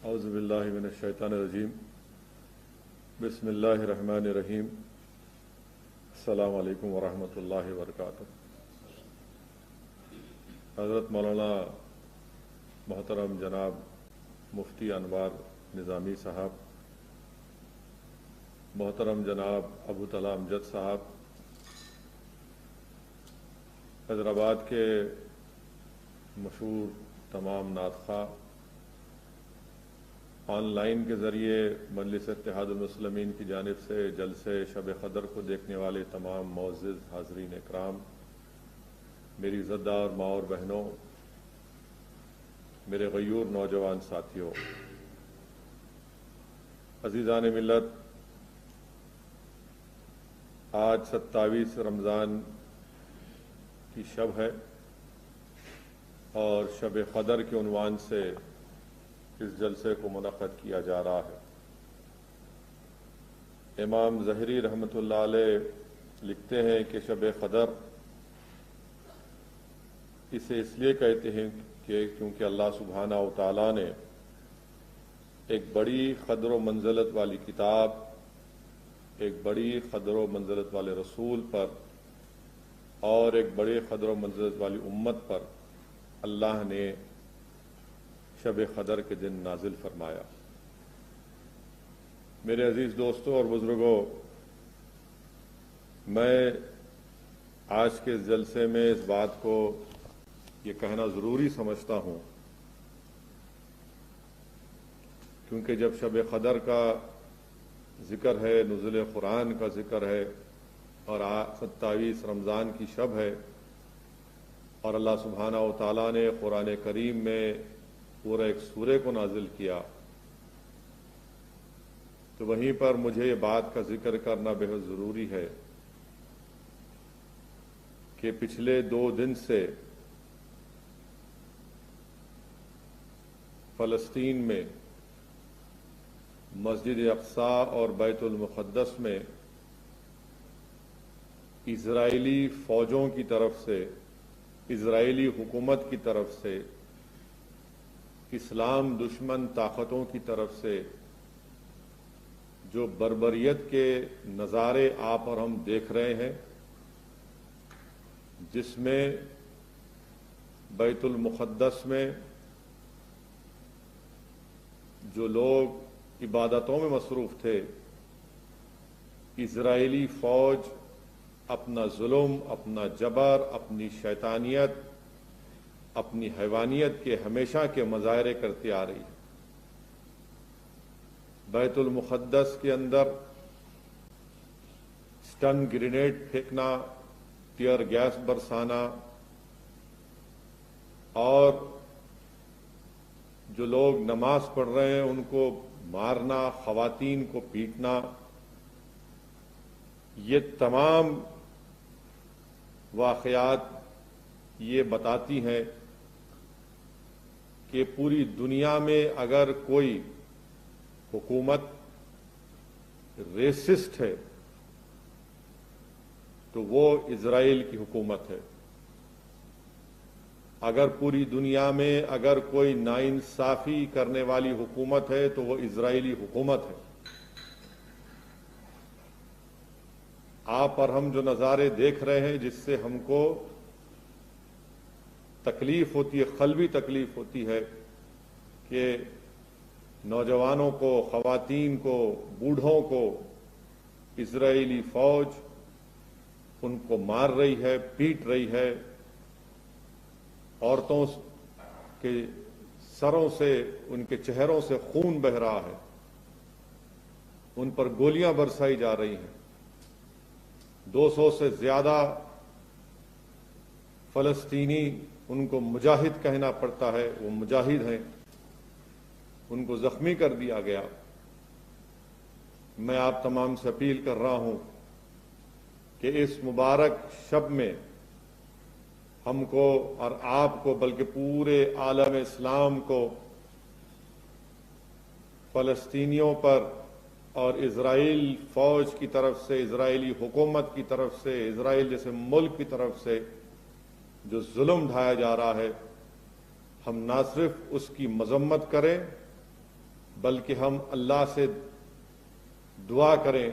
اعوذ باللہ من الشیطان الرجیم بسم اللہ الرحمن الرحیم السلام علیکم ورحمۃ اللہ وبرکاتہ۔ حضرت مولانا محترم جناب مفتی انوار نظامی صاحب، محترم جناب ابو طلحہ امجد صاحب، حیدرآباد کے مشہور تمام نعت خواہ، آن لائن کے ذریعے مجلس اتحاد المسلمین کی جانب سے جلسے شب قدر کو دیکھنے والے تمام معزز حاضرین اکرام، میری عزتدار ماں اور بہنوں، میرے غیور نوجوان ساتھیوں، عزیزان ملت، آج 27 رمضان کی شب ہے اور شب قدر کے عنوان سے اس جلسے کو منعقد کیا جا رہا ہے۔ امام ظہری رحمۃ اللہ علیہ لکھتے ہیں کہ شب قدر اسے اس لیے کہتے ہیں کہ کیونکہ اللہ سبحانہ و تعالیٰ نے ایک بڑی قدر و منزلت والی کتاب، ایک بڑی قدر و منزلت والے رسول پر اور ایک بڑی قدر و منزلت والی امت پر اللہ نے شب قدر کے دن نازل فرمایا۔ میرے عزیز دوستوں اور بزرگوں، میں آج کے اس جلسے میں اس بات کو یہ کہنا ضروری سمجھتا ہوں، کیونکہ جب شب قدر کا ذکر ہے، نزول قرآن کا ذکر ہے اور 27 رمضان کی شب ہے اور اللہ سبحانہ و تعالیٰ نے قرآن کریم میں پورا ایک سورے کو نازل کیا، تو وہیں پر مجھے یہ بات کا ذکر کرنا بہت ضروری ہے کہ پچھلے 2 دن سے فلسطین میں مسجد اقصی اور بیت المقدس میں اسرائیلی فوجوں کی طرف سے، اسرائیلی حکومت کی طرف سے، اسلام دشمن طاقتوں کی طرف سے جو بربریت کے نظارے آپ اور ہم دیکھ رہے ہیں، جس میں بیت المقدس میں جو لوگ عبادتوں میں مصروف تھے، اسرائیلی فوج اپنا ظلم، اپنا جبر، اپنی شیطانیت، اپنی حیوانیت کے ہمیشہ کے مظاہرے کرتی آ رہی ہے۔ بیت المقدس کے اندر اسٹن گرینیڈ پھینکنا، ٹیئر گیس برسانا اور جو لوگ نماز پڑھ رہے ہیں ان کو مارنا، خواتین کو پیٹنا، یہ تمام واقعات یہ بتاتی ہیں کہ پوری دنیا میں اگر کوئی حکومت ریسسٹ ہے تو وہ اسرائیل کی حکومت ہے۔ اگر پوری دنیا میں اگر کوئی ناانصافی کرنے والی حکومت ہے تو وہ اسرائیلی حکومت ہے۔ آپ اور ہم جو نظارے دیکھ رہے ہیں جس سے ہم کو تکلیف ہوتی ہے، قلبی تکلیف ہوتی ہے کہ نوجوانوں کو، خواتین کو، بوڑھوں کو اسرائیلی فوج ان کو مار رہی ہے، پیٹ رہی ہے، عورتوں کے سروں سے، ان کے چہروں سے خون بہہ رہا ہے، ان پر گولیاں برسائی جا رہی ہیں۔ 200 سے زیادہ فلسطینی، ان کو مجاہد کہنا پڑتا ہے، وہ مجاہد ہیں، ان کو زخمی کر دیا گیا۔ میں آپ تمام سے اپیل کر رہا ہوں کہ اس مبارک شب میں ہم کو اور آپ کو بلکہ پورے عالم اسلام کو فلسطینیوں پر اور اسرائیل فوج کی طرف سے، اسرائیلی حکومت کی طرف سے، اسرائیل جیسے ملک کی طرف سے جو ظلم ڈھایا جا رہا ہے، ہم نہ صرف اس کی مذمت کریں بلکہ ہم اللہ سے دعا کریں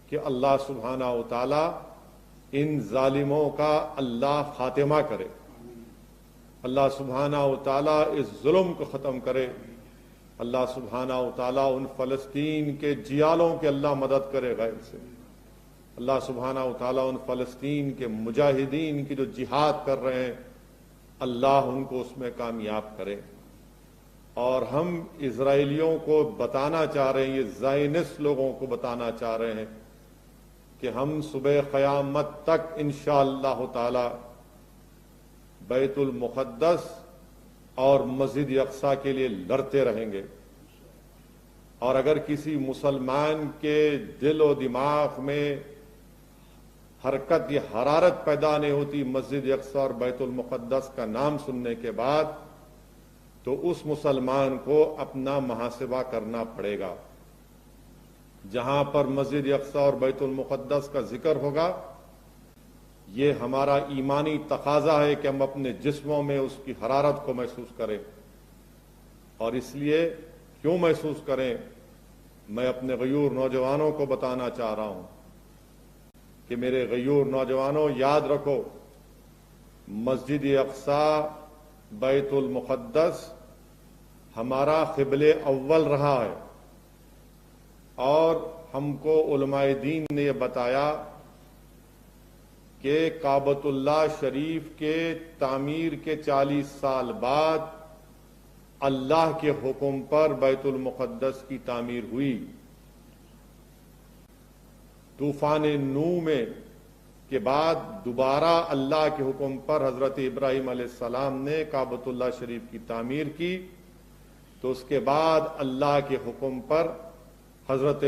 کہ اللہ سبحانہ و تعالی ان ظالموں کا اللہ خاتمہ کرے، اللہ سبحانہ و تعالی اس ظلم کو ختم کرے، اللہ سبحانہ و تعالی ان فلسطین کے جیالوں کے اللہ مدد کرے غیب سے، اللہ سبحانہ و تعالی ان فلسطین کے مجاہدین کی جو جہاد کر رہے ہیں اللہ ان کو اس میں کامیاب کرے۔ اور ہم اسرائیلیوں کو بتانا چاہ رہے ہیں، یہ زائنسٹ لوگوں کو بتانا چاہ رہے ہیں کہ ہم صبح قیامت تک انشاءاللہ تعالی بیت المقدس اور مسجد اقصی کے لیے لڑتے رہیں گے، اور اگر کسی مسلمان کے دل و دماغ میں حرکت یا حرارت پیدا نہیں ہوتی مسجد اقصی اور بیت المقدس کا نام سننے کے بعد، تو اس مسلمان کو اپنا محاسبہ کرنا پڑے گا۔ جہاں پر مسجد اقصی اور بیت المقدس کا ذکر ہوگا، یہ ہمارا ایمانی تقاضا ہے کہ ہم اپنے جسموں میں اس کی حرارت کو محسوس کریں۔ اور اس لیے کیوں محسوس کریں، میں اپنے غیور نوجوانوں کو بتانا چاہ رہا ہوں کہ میرے غیور نوجوانوں یاد رکھو، مسجد اقصی بیت المقدس ہمارا قبلہ اول رہا ہے، اور ہم کو علماء دین نے یہ بتایا کہ کعبۃ اللہ شریف کے تعمیر کے 40 سال بعد اللہ کے حکم پر بیت المقدس کی تعمیر ہوئی۔ طوفان نوح میں کے بعد دوبارہ اللہ کے حکم پر حضرت ابراہیم علیہ السلام نے کعبۃ اللہ شریف کی تعمیر کی، تو اس کے بعد اللہ کے حکم پر حضرت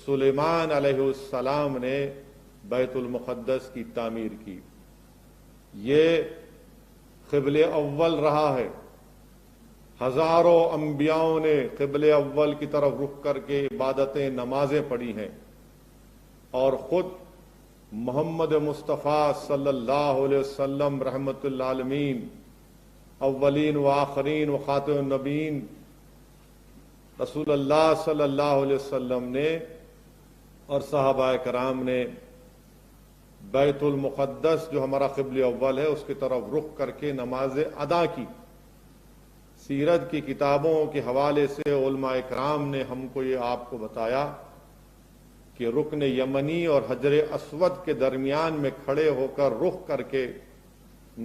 سلیمان علیہ السلام نے بیت المقدس کی تعمیر کی۔ یہ قبلہ اول رہا ہے، ہزاروں انبیاؤں نے قبلہ اول کی طرف رخ کر کے عبادتیں نمازیں پڑھی ہیں، اور خود محمد مصطفیٰ صلی اللہ علیہ وسلم رحمت للعالمین، اولین و آخرین و خاتم النبیین رسول اللہ صلی اللہ علیہ وسلم نے اور صحابہ کرام نے بیت المقدس جو ہمارا قبلہ اول ہے اس کی طرف رخ کر کے نمازیں ادا کی۔ سیرت کی کتابوں کے حوالے سے علماء کرام نے ہم کو یہ آپ کو بتایا کہ رکن یمنی اور حجر اسود کے درمیان میں کھڑے ہو کر رخ کر کے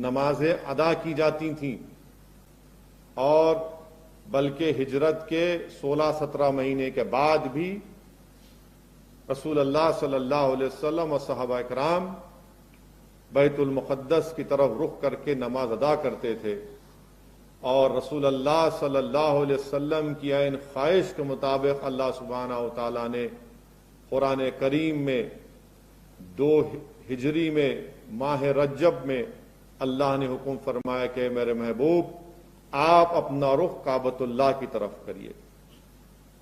نمازیں ادا کی جاتی تھیں، اور بلکہ ہجرت کے 16-17 مہینے کے بعد بھی رسول اللہ صلی اللہ علیہ وسلم اور صحابہ کرام بیت المقدس کی طرف رخ کر کے نماز ادا کرتے تھے، اور رسول اللہ صلی اللہ علیہ وسلم کی عین خواہش کے مطابق اللہ سبحانہ و تعالی نے قرآن کریم میں 2 ہجری میں ماہ رجب میں اللہ نے حکم فرمایا کہ میرے محبوب آپ اپنا رخ کعبۃ اللہ کی طرف کریے۔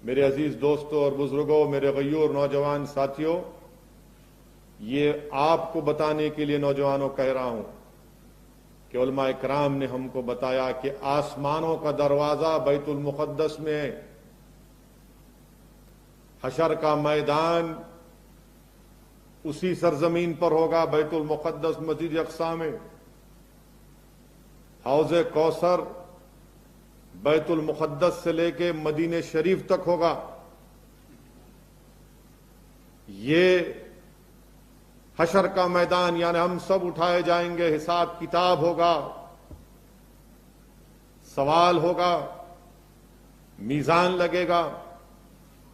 میرے عزیز دوستوں اور بزرگوں، میرے غیور نوجوان ساتھیوں، یہ آپ کو بتانے کے لیے نوجوانوں کہہ رہا ہوں کہ علماء کرام نے ہم کو بتایا کہ آسمانوں کا دروازہ بیت المقدس میں ہے، حشر کا میدان اسی سرزمین پر ہوگا، بیت المقدس مسجد اقصی میں، حوض کوثر بیت المقدس سے لے کے مدینہ شریف تک ہوگا۔ یہ حشر کا میدان، یعنی ہم سب اٹھائے جائیں گے، حساب کتاب ہوگا، سوال ہوگا، میزان لگے گا۔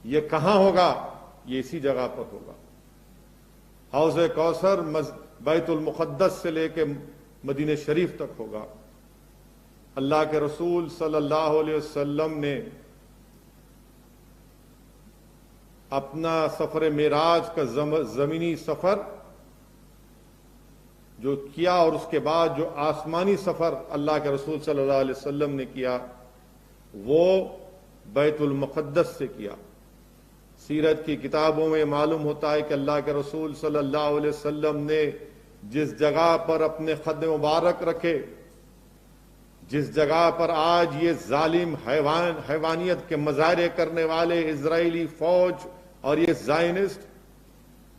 یہ کہاں ہوگا؟ یہ اسی جگہ پر ہوگا۔ حوض کوثر بیت المقدس سے لے کے مدینہ شریف تک ہوگا۔ اللہ کے رسول صلی اللہ علیہ وسلم نے اپنا سفر معراج کا زمینی سفر جو کیا، اور اس کے بعد جو آسمانی سفر اللہ کے رسول صلی اللہ علیہ وسلم نے کیا، وہ بیت المقدس سے کیا۔ سیرت کی کتابوں میں معلوم ہوتا ہے کہ اللہ کے رسول صلی اللہ علیہ وسلم نے جس جگہ پر اپنے خد مبارک رکھے، جس جگہ پر آج یہ ظالم حیوانیت کے مظاہرے کرنے والے اسرائیلی فوج اور یہ زائنسٹ،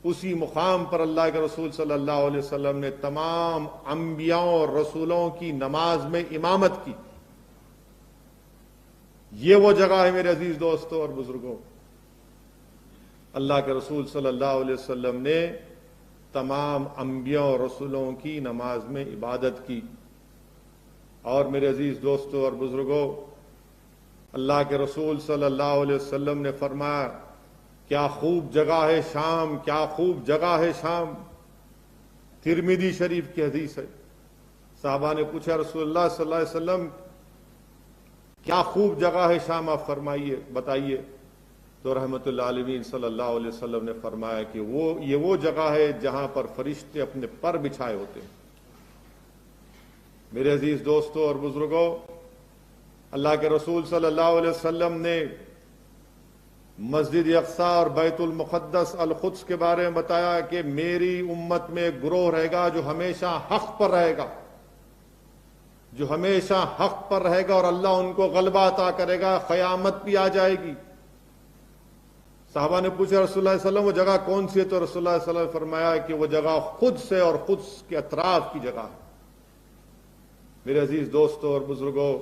اسی مقام پر اللہ کے رسول صلی اللہ علیہ وسلم نے تمام انبیاء اور رسولوں کی نماز میں امامت کی۔ یہ وہ جگہ ہے میرے عزیز دوستوں اور بزرگوں، اللہ کے رسول صلی اللہ علیہ وسلم نے تمام انبیاء اور رسولوں کی نماز میں عبادت کی۔ اور میرے عزیز دوستوں اور بزرگوں، اللہ کے رسول صلی اللہ علیہ وسلم نے فرمایا کیا خوب جگہ ہے شام، کیا خوب جگہ ہے شام۔ ترمذی شریف کی حدیث ہے۔ صحابہ نے پوچھا رسول اللہ صلی اللہ علیہ وسلم کیا خوب جگہ ہے شام، آپ فرمائیے، بتائیے۔ تو رحمت اللہ علیہ صلی اللہ علیہ وسلم نے فرمایا کہ یہ وہ جگہ ہے جہاں پر فرشتے اپنے پر بچھائے ہوتے ہیں۔ میرے عزیز دوستوں اور بزرگوں، اللہ کے رسول صلی اللہ علیہ وسلم نے مسجد اقصی اور بیت المقدس القدس کے بارے میں بتایا کہ میری امت میں گروہ رہے گا جو ہمیشہ حق پر رہے گا، جو ہمیشہ حق پر رہے گا، اور اللہ ان کو غلبہ عطا کرے گا، قیامت بھی آ جائے گی۔ صحابہ نے پوچھا رسول اللہ صلی اللہ علیہ وسلم وہ جگہ کون سی ہے؟ تو رسول اللہ صلی اللہ علیہ وسلم نے فرمایا کہ وہ جگہ خود سے اور خود کے اطراف کی جگہ ہے۔ میرے عزیز دوستوں اور بزرگوں،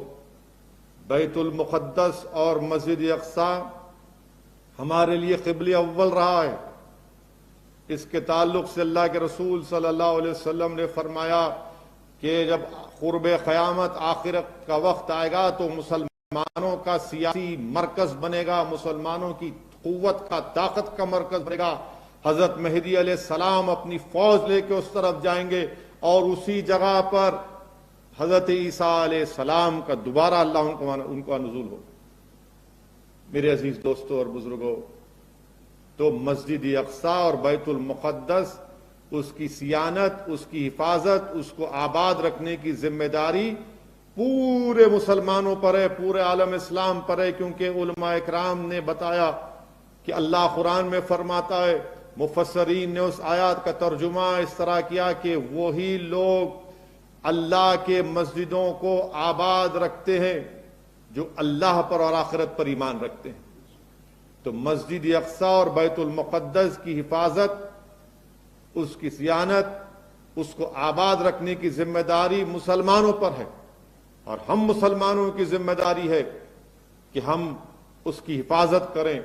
بیت المقدس اور مسجد اقصی ہمارے لیے قبلہ اول رہا ہے۔ اس کے تعلق سے اللہ کے رسول صلی اللہ علیہ وسلم نے فرمایا کہ جب قرب قیامت آخرت کا وقت آئے گا تو مسلمانوں کا سیاسی مرکز بنے گا، مسلمانوں کی قوت کا، طاقت کا مرکز بنے گا۔ حضرت مہدی علیہ السلام اپنی فوج لے کے اس طرف جائیں گے، اور اسی جگہ پر حضرت عیسیٰ علیہ السلام کا دوبارہ اللہ ان کو نزول ہو۔ میرے عزیز دوستوں اور بزرگوں، تو مسجد اقصی اور بیت المقدس، اس کی صیانت، اس کی حفاظت، اس کو آباد رکھنے کی ذمہ داری پورے مسلمانوں پر ہے، پورے عالم اسلام پر ہے، کیونکہ علماء اکرام نے بتایا کہ اللہ قرآن میں فرماتا ہے، مفسرین نے اس آیات کا ترجمہ اس طرح کیا کہ وہی لوگ اللہ کے مسجدوں کو آباد رکھتے ہیں جو اللہ پر اور آخرت پر ایمان رکھتے ہیں۔ تو مسجد اقصی اور بیت المقدس کی حفاظت، اس کی صیانت، اس کو آباد رکھنے کی ذمہ داری مسلمانوں پر ہے، اور ہم مسلمانوں کی ذمہ داری ہے کہ ہم اس کی حفاظت کریں۔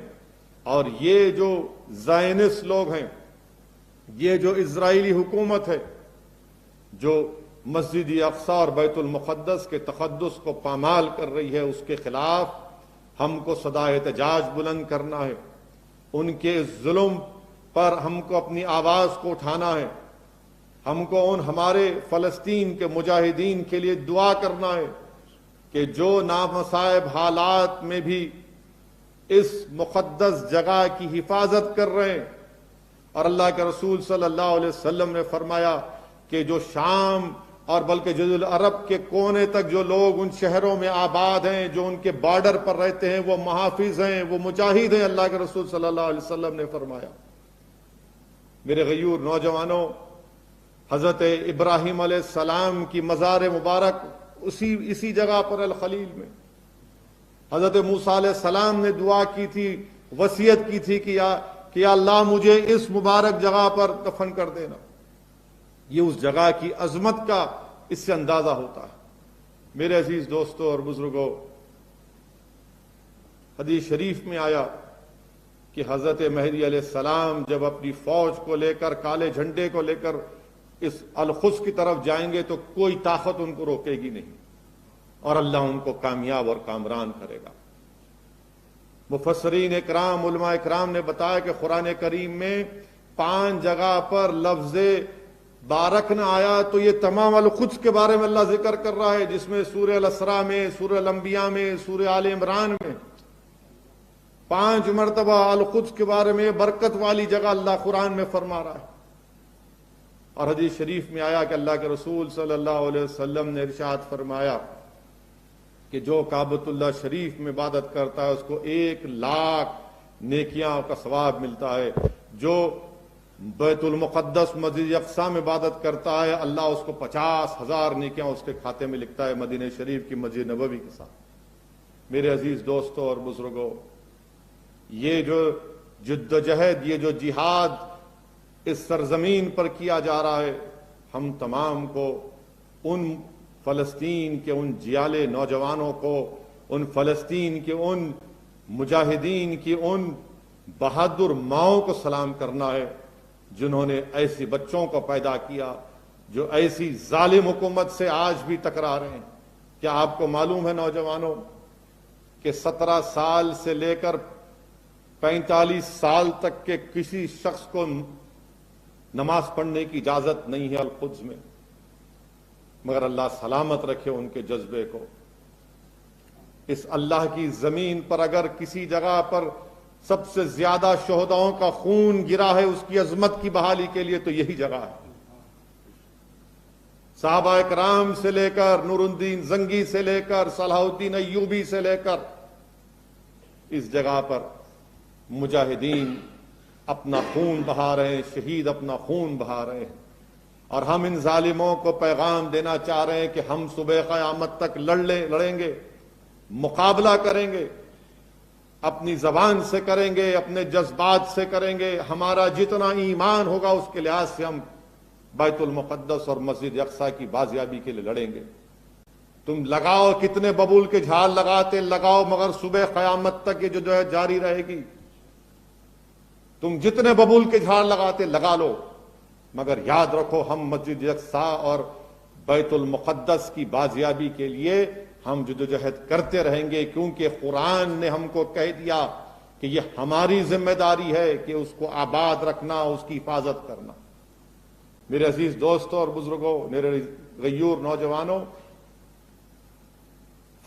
اور یہ جو زائنسٹ لوگ ہیں، یہ جو اسرائیلی حکومت ہے جو مسجد اقصی اور بیت المقدس کے تقدس کو پامال کر رہی ہے، اس کے خلاف ہم کو صدائے احتجاج بلند کرنا ہے۔ ان کے ظلم پر ہم کو اپنی آواز کو اٹھانا ہے۔ ہم کو ہمارے فلسطین کے مجاہدین کے لیے دعا کرنا ہے کہ جو نامصائب حالات میں بھی اس مقدس جگہ کی حفاظت کر رہے ہیں۔ اور اللہ کے رسول صلی اللہ علیہ وسلم نے فرمایا کہ جو شام اور بلکہ جزیرہ العرب کے کونے تک جو لوگ ان شہروں میں آباد ہیں، جو ان کے بارڈر پر رہتے ہیں، وہ محافظ ہیں، وہ مجاہد ہیں، اللہ کے رسول صلی اللہ علیہ وسلم نے فرمایا۔ میرے غیور نوجوانوں، حضرت ابراہیم علیہ السلام کی مزار مبارک اسی جگہ پر الخلیل میں، حضرت موسیٰ علیہ السلام نے دعا کی تھی، وصیت کی تھی کہ یا اللہ مجھے اس مبارک جگہ پر دفن کر دینا۔ یہ اس جگہ کی عظمت کا اس سے اندازہ ہوتا ہے۔ میرے عزیز دوستوں اور بزرگوں، حدیث شریف میں آیا کہ حضرت مہدی علیہ السلام جب اپنی فوج کو لے کر، کالے جھنڈے کو لے کر اس القدس کی طرف جائیں گے تو کوئی طاقت ان کو روکے گی نہیں، اور اللہ ان کو کامیاب اور کامران کرے گا۔ مفسرین اکرام، علماء اکرام نے بتایا کہ قرآن کریم میں 5 جگہ پر لفظ بارک نہ آیا تو یہ تمام القدس کے بارے میں اللہ ذکر کر رہا ہے، جس میں سورہ الاسراء میں، سورہ الانبیاء میں، سورہ آل عمران میں 5 مرتبہ القدس کے بارے میں برکت والی جگہ اللہ قرآن میں فرما رہا ہے۔ اور حدیث شریف میں آیا کہ اللہ کے رسول صلی اللہ علیہ وسلم نے ارشاد فرمایا کہ جو کعبۃ اللہ شریف میں عبادت کرتا ہے اس کو 1,00,000 نیکیاں کا ثواب ملتا ہے، جو بیت المقدس مسجد اقصی میں عبادت کرتا ہے، اللہ اس کو 50,000 نیکیاں اس کے کھاتے میں لکھتا ہے مدینہ شریف کی مسجد نبوی کے ساتھ۔ میرے عزیز دوستوں اور بزرگوں، یہ جو جد و جہد، یہ جو جہاد اس سرزمین پر کیا جا رہا ہے، ہم تمام کو ان فلسطین کے ان جیالے نوجوانوں کو، ان فلسطین کے ان مجاہدین کی ان بہادر ماؤں کو سلام کرنا ہے جنہوں نے ایسی بچوں کو پیدا کیا جو ایسی ظالم حکومت سے آج بھی ٹکرا رہے ہیں۔ کیا آپ کو معلوم ہے نوجوانوں کہ 17 سال سے لے کر 45 سال تک کے کسی شخص کو نماز پڑھنے کی اجازت نہیں ہے القدس میں، مگر اللہ سلامت رکھے ان کے جذبے کو۔ اس اللہ کی زمین پر اگر کسی جگہ پر سب سے زیادہ شہداؤں کا خون گرا ہے اس کی عظمت کی بحالی کے لیے تو یہی جگہ ہے۔ صحابہ اکرام سے لے کر نور الدین زنگی سے لے کر صلاح الدین ایوبی سے لے کر اس جگہ پر مجاہدین اپنا خون بہا رہے ہیں، شہید اپنا خون بہا رہے ہیں، اور ہم ان ظالموں کو پیغام دینا چاہ رہے ہیں کہ ہم صبح قیامت تک لڑیں گے، مقابلہ کریں گے، اپنی زبان سے کریں گے، اپنے جذبات سے کریں گے۔ ہمارا جتنا ایمان ہوگا اس کے لحاظ سے ہم بیت المقدس اور مسجد اقصی کی بازیابی کے لیے لڑیں گے۔ تم لگاؤ، کتنے ببول کے جھاڑ لگاتے لگاؤ، مگر صبح قیامت تک یہ جو ہے جاری رہے گی۔ تم جتنے ببول کے جھاڑ لگاتے لگا لو، مگر یاد رکھو ہم مسجد اقصی اور بیت المقدس کی بازیابی کے لیے ہم جدوجہد کرتے رہیں گے، کیونکہ قرآن نے ہم کو کہہ دیا کہ یہ ہماری ذمہ داری ہے کہ اس کو آباد رکھنا، اس کی حفاظت کرنا۔ میرے عزیز دوستوں اور بزرگوں، میرے غیور نوجوانوں،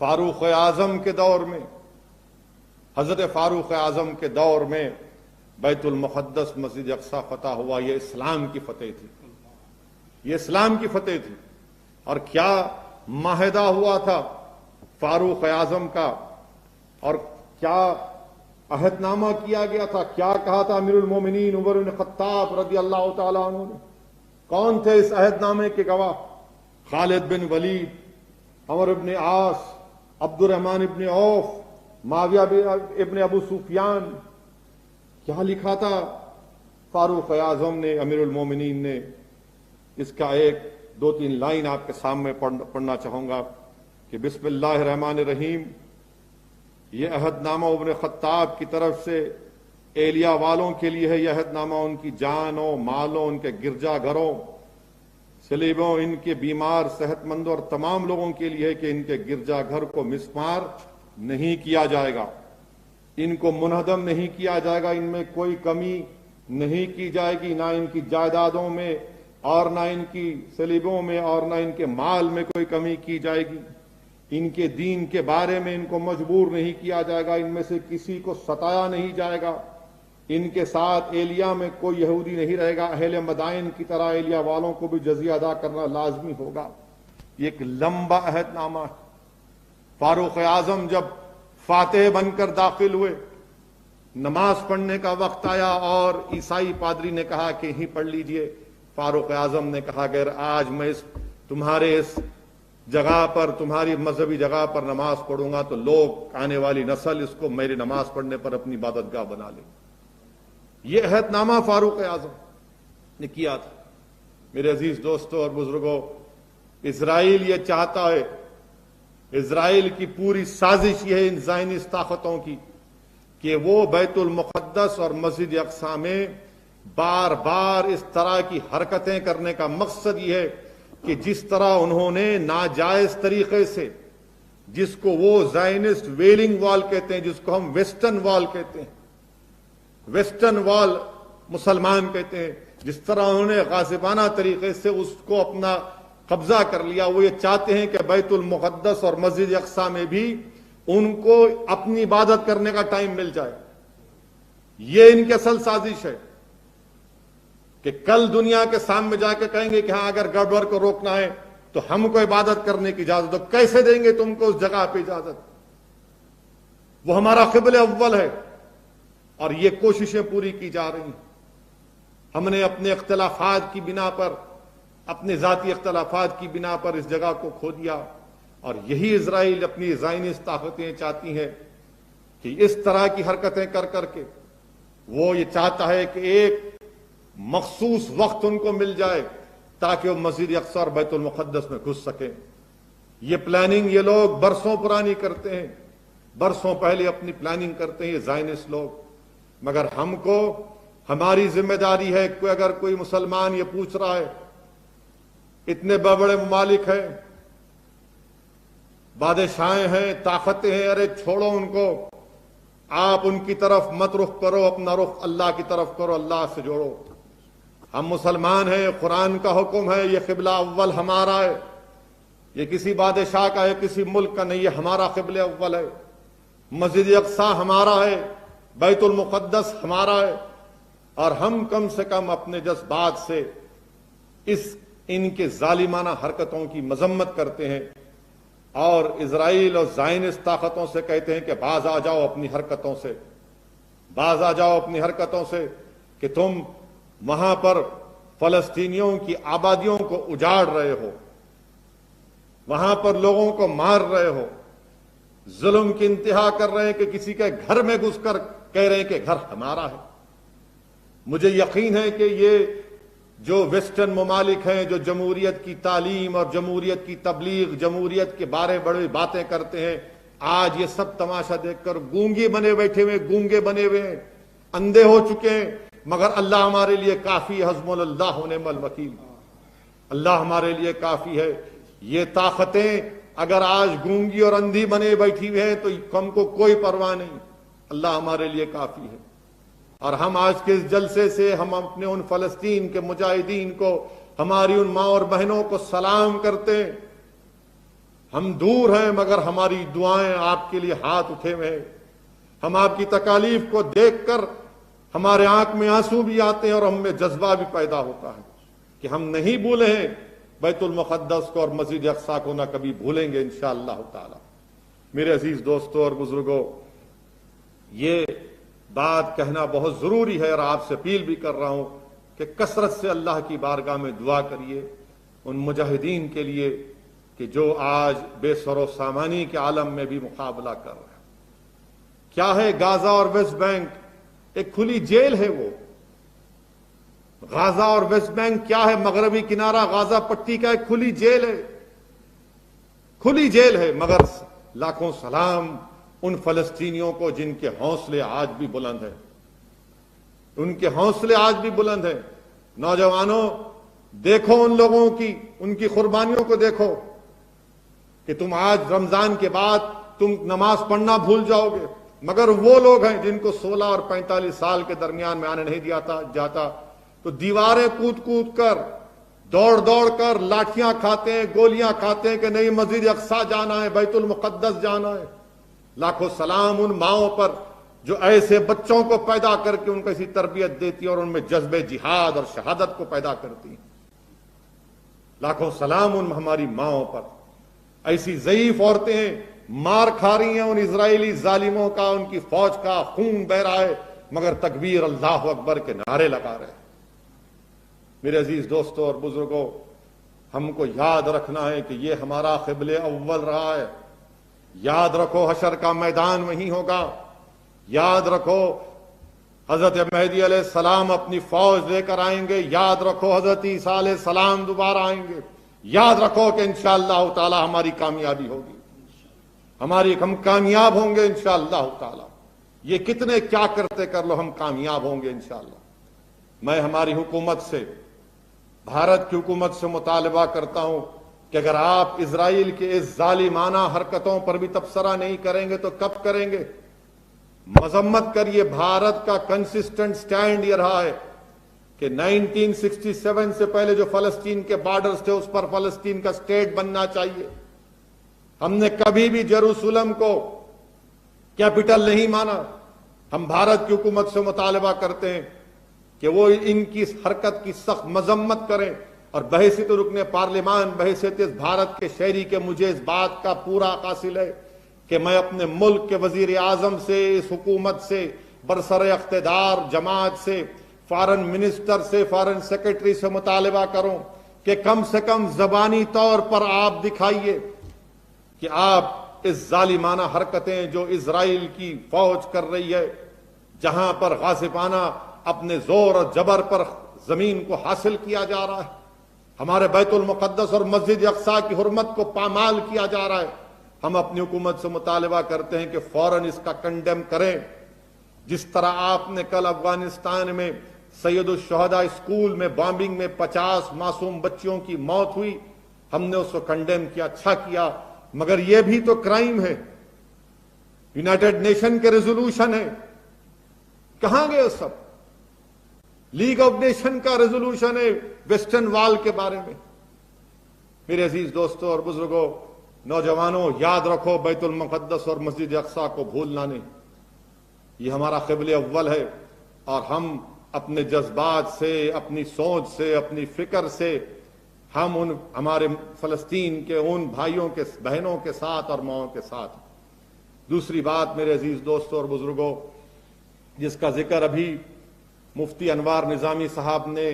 فاروق اعظم کے دور میں، حضرت فاروق اعظم کے دور میں بیت المقدس مسجد اقصی فتح ہوا۔ یہ اسلام کی فتح تھی، یہ اسلام کی فتح تھی۔ اور کیا معاہدہ ہوا تھا فاروق اعظم کا، اور کیا عہد نامہ کیا گیا تھا، کیا کہا تھا امیر المومنین عمر بن خطاب رضی اللہ تعالیٰ عنہ نے؟ کون تھے اس عہد نامے کے گواہ؟ خالد بن ولید، عمر بن عاص، عبد الرحمن بن عوف، معاویہ ابن ابو سفیان۔ کیا لکھا تھا فاروق اعظم نے، امیر المومنین نے؟ اس کا ایک دو تین لائن آپ کے سامنے پڑھنا چاہوں گا کہ بسم اللہ الرحمن الرحیم۔ یہ عہد نامہ ابن خطاب کی طرف سے ایلیا والوں کے لیے ہے۔ یہ عہد نامہ ان کی جانوں، مالوں، ان کے گرجا گھروں، سلیبوں، ان کے بیمار، صحت مندوں اور تمام لوگوں کے لیے ہے کہ ان کے گرجا گھر کو مسمار نہیں کیا جائے گا، ان کو منہدم نہیں کیا جائے گا، ان میں کوئی کمی نہیں کی جائے گی، نہ ان کی جائیدادوں میں اور نہ ان کی سلیبوں میں اور نہ ان کے مال میں کوئی کمی کی جائے گی، ان کے دین کے بارے میں ان کو مجبور نہیں کیا جائے گا، ان میں سے کسی کو ستایا نہیں جائے گا، ان کے ساتھ ایلیا میں کوئی یہودی نہیں رہے گا، اہل مدائن کی طرح ایلیا والوں کو بھی جزیہ ادا کرنا لازمی ہوگا۔ یہ ایک لمبا عہد نامہ ہے۔ فاروق اعظم جب فاتح بن کر داخل ہوئے، نماز پڑھنے کا وقت آیا اور عیسائی پادری نے کہا کہ یہیں پڑھ لیجئے۔ فاروق اعظم نے کہا کہ آج میں تمہارے اس جگہ پر، تمہاری مذہبی جگہ پر نماز پڑھوں گا تو لوگ، آنے والی نسل اس کو میری نماز پڑھنے پر اپنی عبادت گاہ بنا لے۔ یہ عہد نامہ فاروق اعظم نے کیا تھا۔ میرے عزیز دوستوں اور بزرگوں، اسرائیل یہ چاہتا ہے، اسرائیل کی پوری سازش یہ ہے ان زائنسٹ طاقتوں کی کہ وہ بیت المقدس اور مسجد اقصی میں بار بار اس طرح کی حرکتیں کرنے کا مقصد یہ ہے کہ جس طرح انہوں نے ناجائز طریقے سے، جس کو وہ زائنسٹ ویلنگ وال کہتے ہیں، جس کو ہم ویسٹرن وال کہتے ہیں، ویسٹرن وال مسلمان کہتے ہیں، جس طرح انہوں نے غاصبانہ طریقے سے اس کو اپنا قبضہ کر لیا، وہ یہ چاہتے ہیں کہ بیت المقدس اور مسجد اقصی میں بھی ان کو اپنی عبادت کرنے کا ٹائم مل جائے۔ یہ ان کی اصل سازش ہے کہ کل دنیا کے سامنے جا کے کہیں گے کہ ہاں اگر گڑبڑ کو روکنا ہے تو ہم کو عبادت کرنے کی اجازت دو۔ کیسے دیں گے تم کو اس جگہ پہ اجازت؟ وہ ہمارا قبلہ اول ہے، اور یہ کوششیں پوری کی جا رہی ہیں۔ ہم نے اپنے اختلافات کی بنا پر، اپنے ذاتی اختلافات کی بنا پر اس جگہ کو کھو دیا، اور یہی اسرائیل اپنی زائنسٹ طاقتیں چاہتی ہیں کہ اس طرح کی حرکتیں کر کر کے وہ یہ چاہتا ہے کہ ایک مخصوص وقت ان کو مل جائے تاکہ وہ مسجد اقصی اور بیت المقدس میں گھس سکیں۔ یہ پلاننگ یہ لوگ برسوں پرانی کرتے ہیں، برسوں پہلے اپنی پلاننگ کرتے ہیں یہ زائنسٹ لوگ، مگر ہم کو ہماری ذمہ داری ہے کہ اگر کوئی مسلمان یہ پوچھ رہا ہے، اتنے بڑے ممالک ہیں، بادشاہیں ہیں، طاقتیں ہیں، ارے چھوڑو ان کو، آپ ان کی طرف مت رخ کرو، اپنا رخ اللہ کی طرف کرو، اللہ سے جوڑو۔ ہم مسلمان ہیں، قرآن کا حکم ہے، یہ قبلہ اول ہمارا ہے، یہ کسی بادشاہ کا ہے، کسی ملک کا نہیں، یہ ہمارا قبلہ اول ہے، مسجد اقصی ہمارا ہے، بیت المقدس ہمارا ہے، اور ہم کم سے کم اپنے جذبات سے ان کے ظالمانہ حرکتوں کی مذمت کرتے ہیں، اور اسرائیل اور زائنسٹ طاقتوں سے کہتے ہیں کہ باز آ جاؤ اپنی حرکتوں سے، باز آ جاؤ اپنی حرکتوں سے، کہ تم وہاں پر فلسطینیوں کی آبادیوں کو اجاڑ رہے ہو، وہاں پر لوگوں کو مار رہے ہو، ظلم کی انتہا کر رہے ہیں کہ کسی کے گھر میں گھس کر کہہ رہے ہیں کہ گھر ہمارا ہے۔ مجھے یقین ہے کہ یہ جو ویسٹرن ممالک ہیں، جو جمہوریت کی تعلیم اور جمہوریت کی تبلیغ، جمہوریت کے بارے بڑی باتیں کرتے ہیں، آج یہ سب تماشا دیکھ کر گونگے بنے بیٹھے ہوئے، گونگے بنے ہوئے ہیں، اندھے ہو چکے ہیں، مگر اللہ ہمارے لیے کافی ہے، حسبنا اللہ ونعم الوکیل، اللہ ہمارے لیے کافی ہے۔ یہ طاقتیں اگر آج گونگی اور اندھی بنے بیٹھی ہوئی ہیں تو ہم کو کوئی پرواہ نہیں، اللہ ہمارے لیے کافی ہے۔ اور ہم آج کے اس جلسے سے ہم اپنے ان فلسطین کے مجاہدین کو، ہماری ان ماں اور بہنوں کو سلام کرتے ہیں۔ ہم دور ہیں مگر ہماری دعائیں آپ کے لیے ہاتھ اٹھے ہوئے ہیں۔ ہم آپ کی تکالیف کو دیکھ کر ہمارے آنکھ میں آنسو بھی آتے ہیں اور ہم میں جذبہ بھی پیدا ہوتا ہے کہ ہم نہیں بھولے ہیں بیت المقدس کو اور مسجد اقصی کو، نہ کبھی بھولیں گے انشاءاللہ تعالی۔ میرے عزیز دوستوں اور بزرگوں، یہ بات کہنا بہت ضروری ہے، اور آپ سے اپیل بھی کر رہا ہوں کہ کثرت سے اللہ کی بارگاہ میں دعا کریے ان مجاہدین کے لیے کہ جو آج بے سر و سامانی کے عالم میں بھی مقابلہ کر رہے ہیں۔ کیا ہے غازہ اور ویسٹ بینک؟ ایک کھلی جیل ہے وہ۔ غازہ اور ویسٹ بینک کیا ہے؟ مغربی کنارہ غازہ پٹی کا ایک کھلی جیل ہے، کھلی جیل ہے، مگر لاکھوں سلام ان فلسطینیوں کو جن کے حوصلے آج بھی بلند ہیں، ان کے حوصلے آج بھی بلند ہیں۔ نوجوانوں، دیکھو ان لوگوں کی، ان کی قربانیوں کو دیکھو کہ تم آج رمضان کے بعد تم نماز پڑھنا بھول جاؤ گے، مگر وہ لوگ ہیں جن کو 16 اور 45 سال کے درمیان میں آنے نہیں جاتا، تو دیواریں کود کود کر، دوڑ دوڑ کر لاٹھیاں کھاتے ہیں، گولیاں کھاتے ہیں کہ نہیں مسجد اقصی جانا ہے، بیت المقدس جانا ہے۔ لاکھوں سلام ان ماؤں پر جو ایسے بچوں کو پیدا کر کے ان کو ایسی تربیت دیتی اور ان میں جذبہ جہاد اور شہادت کو پیدا کرتی۔ لاکھوں سلام ان ہماری ماؤں پر، ایسی ضعیف عورتیں ہیں، مار کھا رہی ہیں ان اسرائیلی ظالموں کا، ان کی فوج کا خون بہ رہا ہے، مگر تکبیر اللہ اکبر کے نعرے لگا رہے ہیں۔ میرے عزیز دوستوں اور بزرگوں، ہم کو یاد رکھنا ہے کہ یہ ہمارا قبلہ اول رہا ہے۔ یاد رکھو حشر کا میدان وہیں ہوگا، یاد رکھو حضرت مہدی علیہ السلام اپنی فوج لے کر آئیں گے، یاد رکھو حضرت عیسیٰ علیہ السلام دوبارہ آئیں گے، یاد رکھو کہ انشاءاللہ تعالی ہماری کامیابی ہوگی، ہم کامیاب ہوں گے انشاءاللہ تعالی۔ یہ کتنے کیا کرتے کر لو، ہم کامیاب ہوں گے انشاءاللہ۔ میں ہماری حکومت سے، بھارت کی حکومت سے مطالبہ کرتا ہوں کہ اگر آپ اسرائیل کے اس ظالمانہ حرکتوں پر بھی تبصرہ نہیں کریں گے تو کب کریں گے؟ مذمت کریے۔ بھارت کا کنسسٹنٹ سٹینڈ یہ رہا ہے کہ 1967 سے پہلے جو فلسطین کے بارڈرز تھے اس پر فلسطین کا سٹیٹ بننا چاہیے۔ ہم نے کبھی بھی جیروسلم کو کیپٹل نہیں مانا۔ ہم بھارت کی حکومت سے مطالبہ کرتے ہیں کہ وہ ان کی حرکت کی سخت مذمت کریں، اور بحیثیت رکن پارلیمان، بحیثیت اس بھارت کے شہری کے مجھے اس بات کا پورا حاصل ہے کہ میں اپنے ملک کے وزیر اعظم سے، اس حکومت سے، برسر اقتدار جماعت سے فارن منسٹر سے، فارن سیکرٹری سے مطالبہ کروں کہ کم سے کم زبانی طور پر آپ دکھائیے کہ آپ اس ظالمانہ حرکتیں جو اسرائیل کی فوج کر رہی ہے، جہاں پر غاصبانہ اپنے زور اور جبر پر زمین کو حاصل کیا جا رہا ہے، ہمارے بیت المقدس اور مسجد اقصیٰ کی حرمت کو پامال کیا جا رہا ہے، ہم اپنی حکومت سے مطالبہ کرتے ہیں کہ فوراً اس کا کنڈیم کریں۔ جس طرح آپ نے کل افغانستان میں سید الشہداء اسکول میں بامبنگ میں 50 معصوم بچیوں کی موت ہوئی، ہم نے اس کو کنڈیم کیا، اچھا کیا، مگر یہ بھی تو کرائم ہے، یونائٹڈ نیشن کے ریزولوشن ہے، کہاں گئے سب؟ لیگ آف نیشن کا ریزولوشن ہے ویسٹرن وال کے بارے میں۔ میرے عزیز دوستوں اور بزرگوں، نوجوانوں، یاد رکھو بیت المقدس اور مسجد اقصیٰ کو بھولنا نہیں، یہ ہمارا قبلہ اول ہے، اور ہم اپنے جذبات سے، اپنی سوچ سے، اپنی فکر سے ہم ہمارے فلسطین کے ان بھائیوں کے بہنوں کے ساتھ اور ماؤں کے ساتھ۔ دوسری بات میرے عزیز دوستوں اور بزرگوں، جس کا ذکر ابھی مفتی انوار نظامی صاحب نے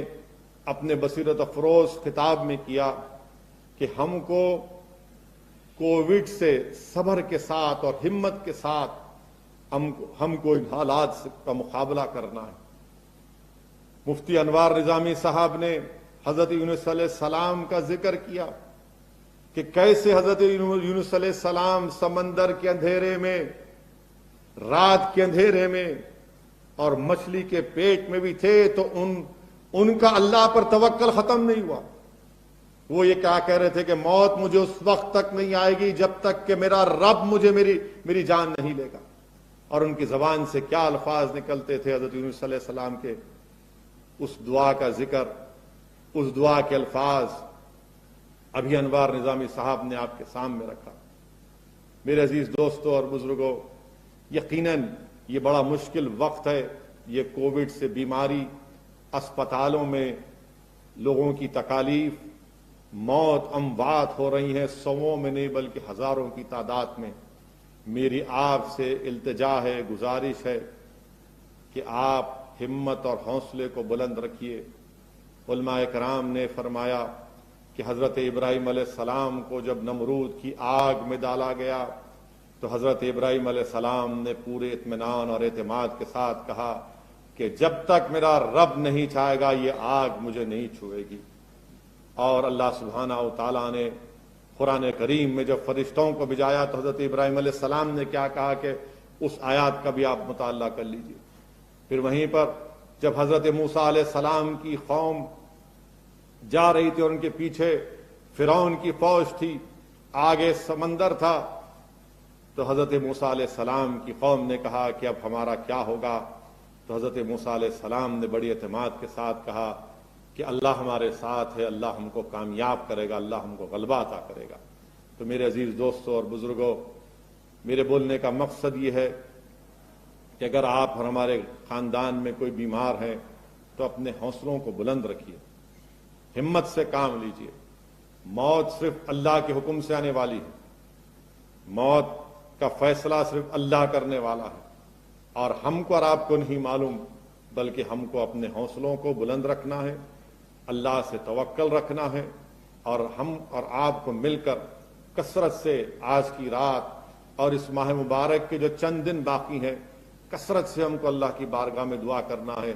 اپنے بصیرت افروز خطاب میں کیا کہ ہم کو کووڈ سے صبر کے ساتھ اور ہمت کے ساتھ ہم کو ان حالات کا مقابلہ کرنا ہے۔ مفتی انوار نظامی صاحب نے حضرت یونس علیہ السلام کا ذکر کیا کہ کیسے حضرت یونس علیہ السلام سمندر کے اندھیرے میں، رات کے اندھیرے میں اور مچھلی کے پیٹ میں بھی تھے تو ان کا اللہ پر توکل ختم نہیں ہوا۔ وہ یہ کیا کہہ رہے تھے کہ موت مجھے اس وقت تک نہیں آئے گی جب تک کہ میرا رب مجھے میری جان نہیں لے گا، اور ان کی زبان سے کیا الفاظ نکلتے تھے حضرت یونس علیہ السلام کے، اس دعا کا ذکر، اس دعا کے الفاظ ابھی انوار نظامی صاحب نے آپ کے سامنے رکھا۔ میرے عزیز دوستوں اور بزرگوں، یقیناً یہ بڑا مشکل وقت ہے، یہ کووڈ سے بیماری، اسپتالوں میں لوگوں کی تکالیف، موت، اموات ہو رہی ہیں، سووں میں نہیں بلکہ ہزاروں کی تعداد میں۔ میری آپ سے التجا ہے، گزارش ہے کہ آپ ہمت اور حوصلے کو بلند رکھیے۔ علماء کرام نے فرمایا کہ حضرت ابراہیم علیہ السلام کو جب نمرود کی آگ میں ڈالا گیا تو حضرت ابراہیم علیہ السلام نے پورے اطمینان اور اعتماد کے ساتھ کہا کہ جب تک میرا رب نہیں چاہے گا یہ آگ مجھے نہیں چھوئے گی۔ اور اللہ سبحانہ و تعالیٰ نے قرآن کریم میں جب فرشتوں کو بھیجایا تو حضرت ابراہیم علیہ السلام نے کیا کہا کہ اس آیات کا بھی آپ مطالعہ کر لیجئے۔ پھر وہیں پر جب حضرت موسیٰ علیہ السلام کی قوم جا رہی تھی اور ان کے پیچھے فرعون کی فوج تھی، آگے سمندر تھا، تو حضرت موسیٰ علیہ السلام کی قوم نے کہا کہ اب ہمارا کیا ہوگا؟ تو حضرت موسیٰ علیہ السلام نے بڑی اعتماد کے ساتھ کہا کہ اللہ ہمارے ساتھ ہے، اللہ ہم کو کامیاب کرے گا، اللہ ہم کو غلبہ عطا کرے گا۔ تو میرے عزیز دوستوں اور بزرگوں، میرے بولنے کا مقصد یہ ہے کہ اگر آپ اور ہمارے خاندان میں کوئی بیمار ہے تو اپنے حوصلوں کو بلند رکھیے، ہمت سے کام لیجیے۔ موت صرف اللہ کے حکم سے آنے والی ہے، موت کا فیصلہ صرف اللہ کرنے والا ہے، اور ہم کو اور آپ کو نہیں معلوم، بلکہ ہم کو اپنے حوصلوں کو بلند رکھنا ہے، اللہ سے توکل رکھنا ہے، اور ہم اور آپ کو مل کر کثرت سے آج کی رات اور اس ماہ مبارک کے جو چند دن باقی ہیں، کثرت سے ہم کو اللہ کی بارگاہ میں دعا کرنا ہے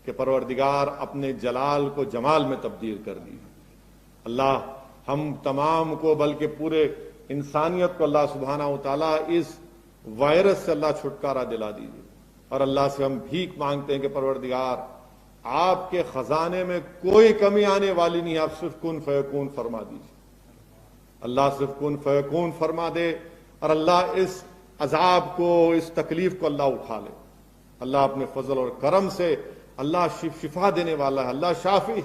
کہ پروردگار اپنے جلال کو جمال میں تبدیل کر دیجیے۔ اللہ ہم تمام کو بلکہ پورے انسانیت کو اللہ سبحانہ و تعالیٰ اس وائرس سے اللہ چھٹکارا دلا دیجیے، اور اللہ سے ہم بھیک مانگتے ہیں کہ پروردگار آپ کے خزانے میں کوئی کمی آنے والی نہیں، آپ صرف کن فیکون فرما دیجیے۔ اللہ صرف کن فیکون فرما دے، اور اللہ اس عذاب کو، اس تکلیف کو اللہ اٹھا لے۔ اللہ اپنے فضل اور کرم سے اللہ شفا دینے والا ہے، اللہ شافی،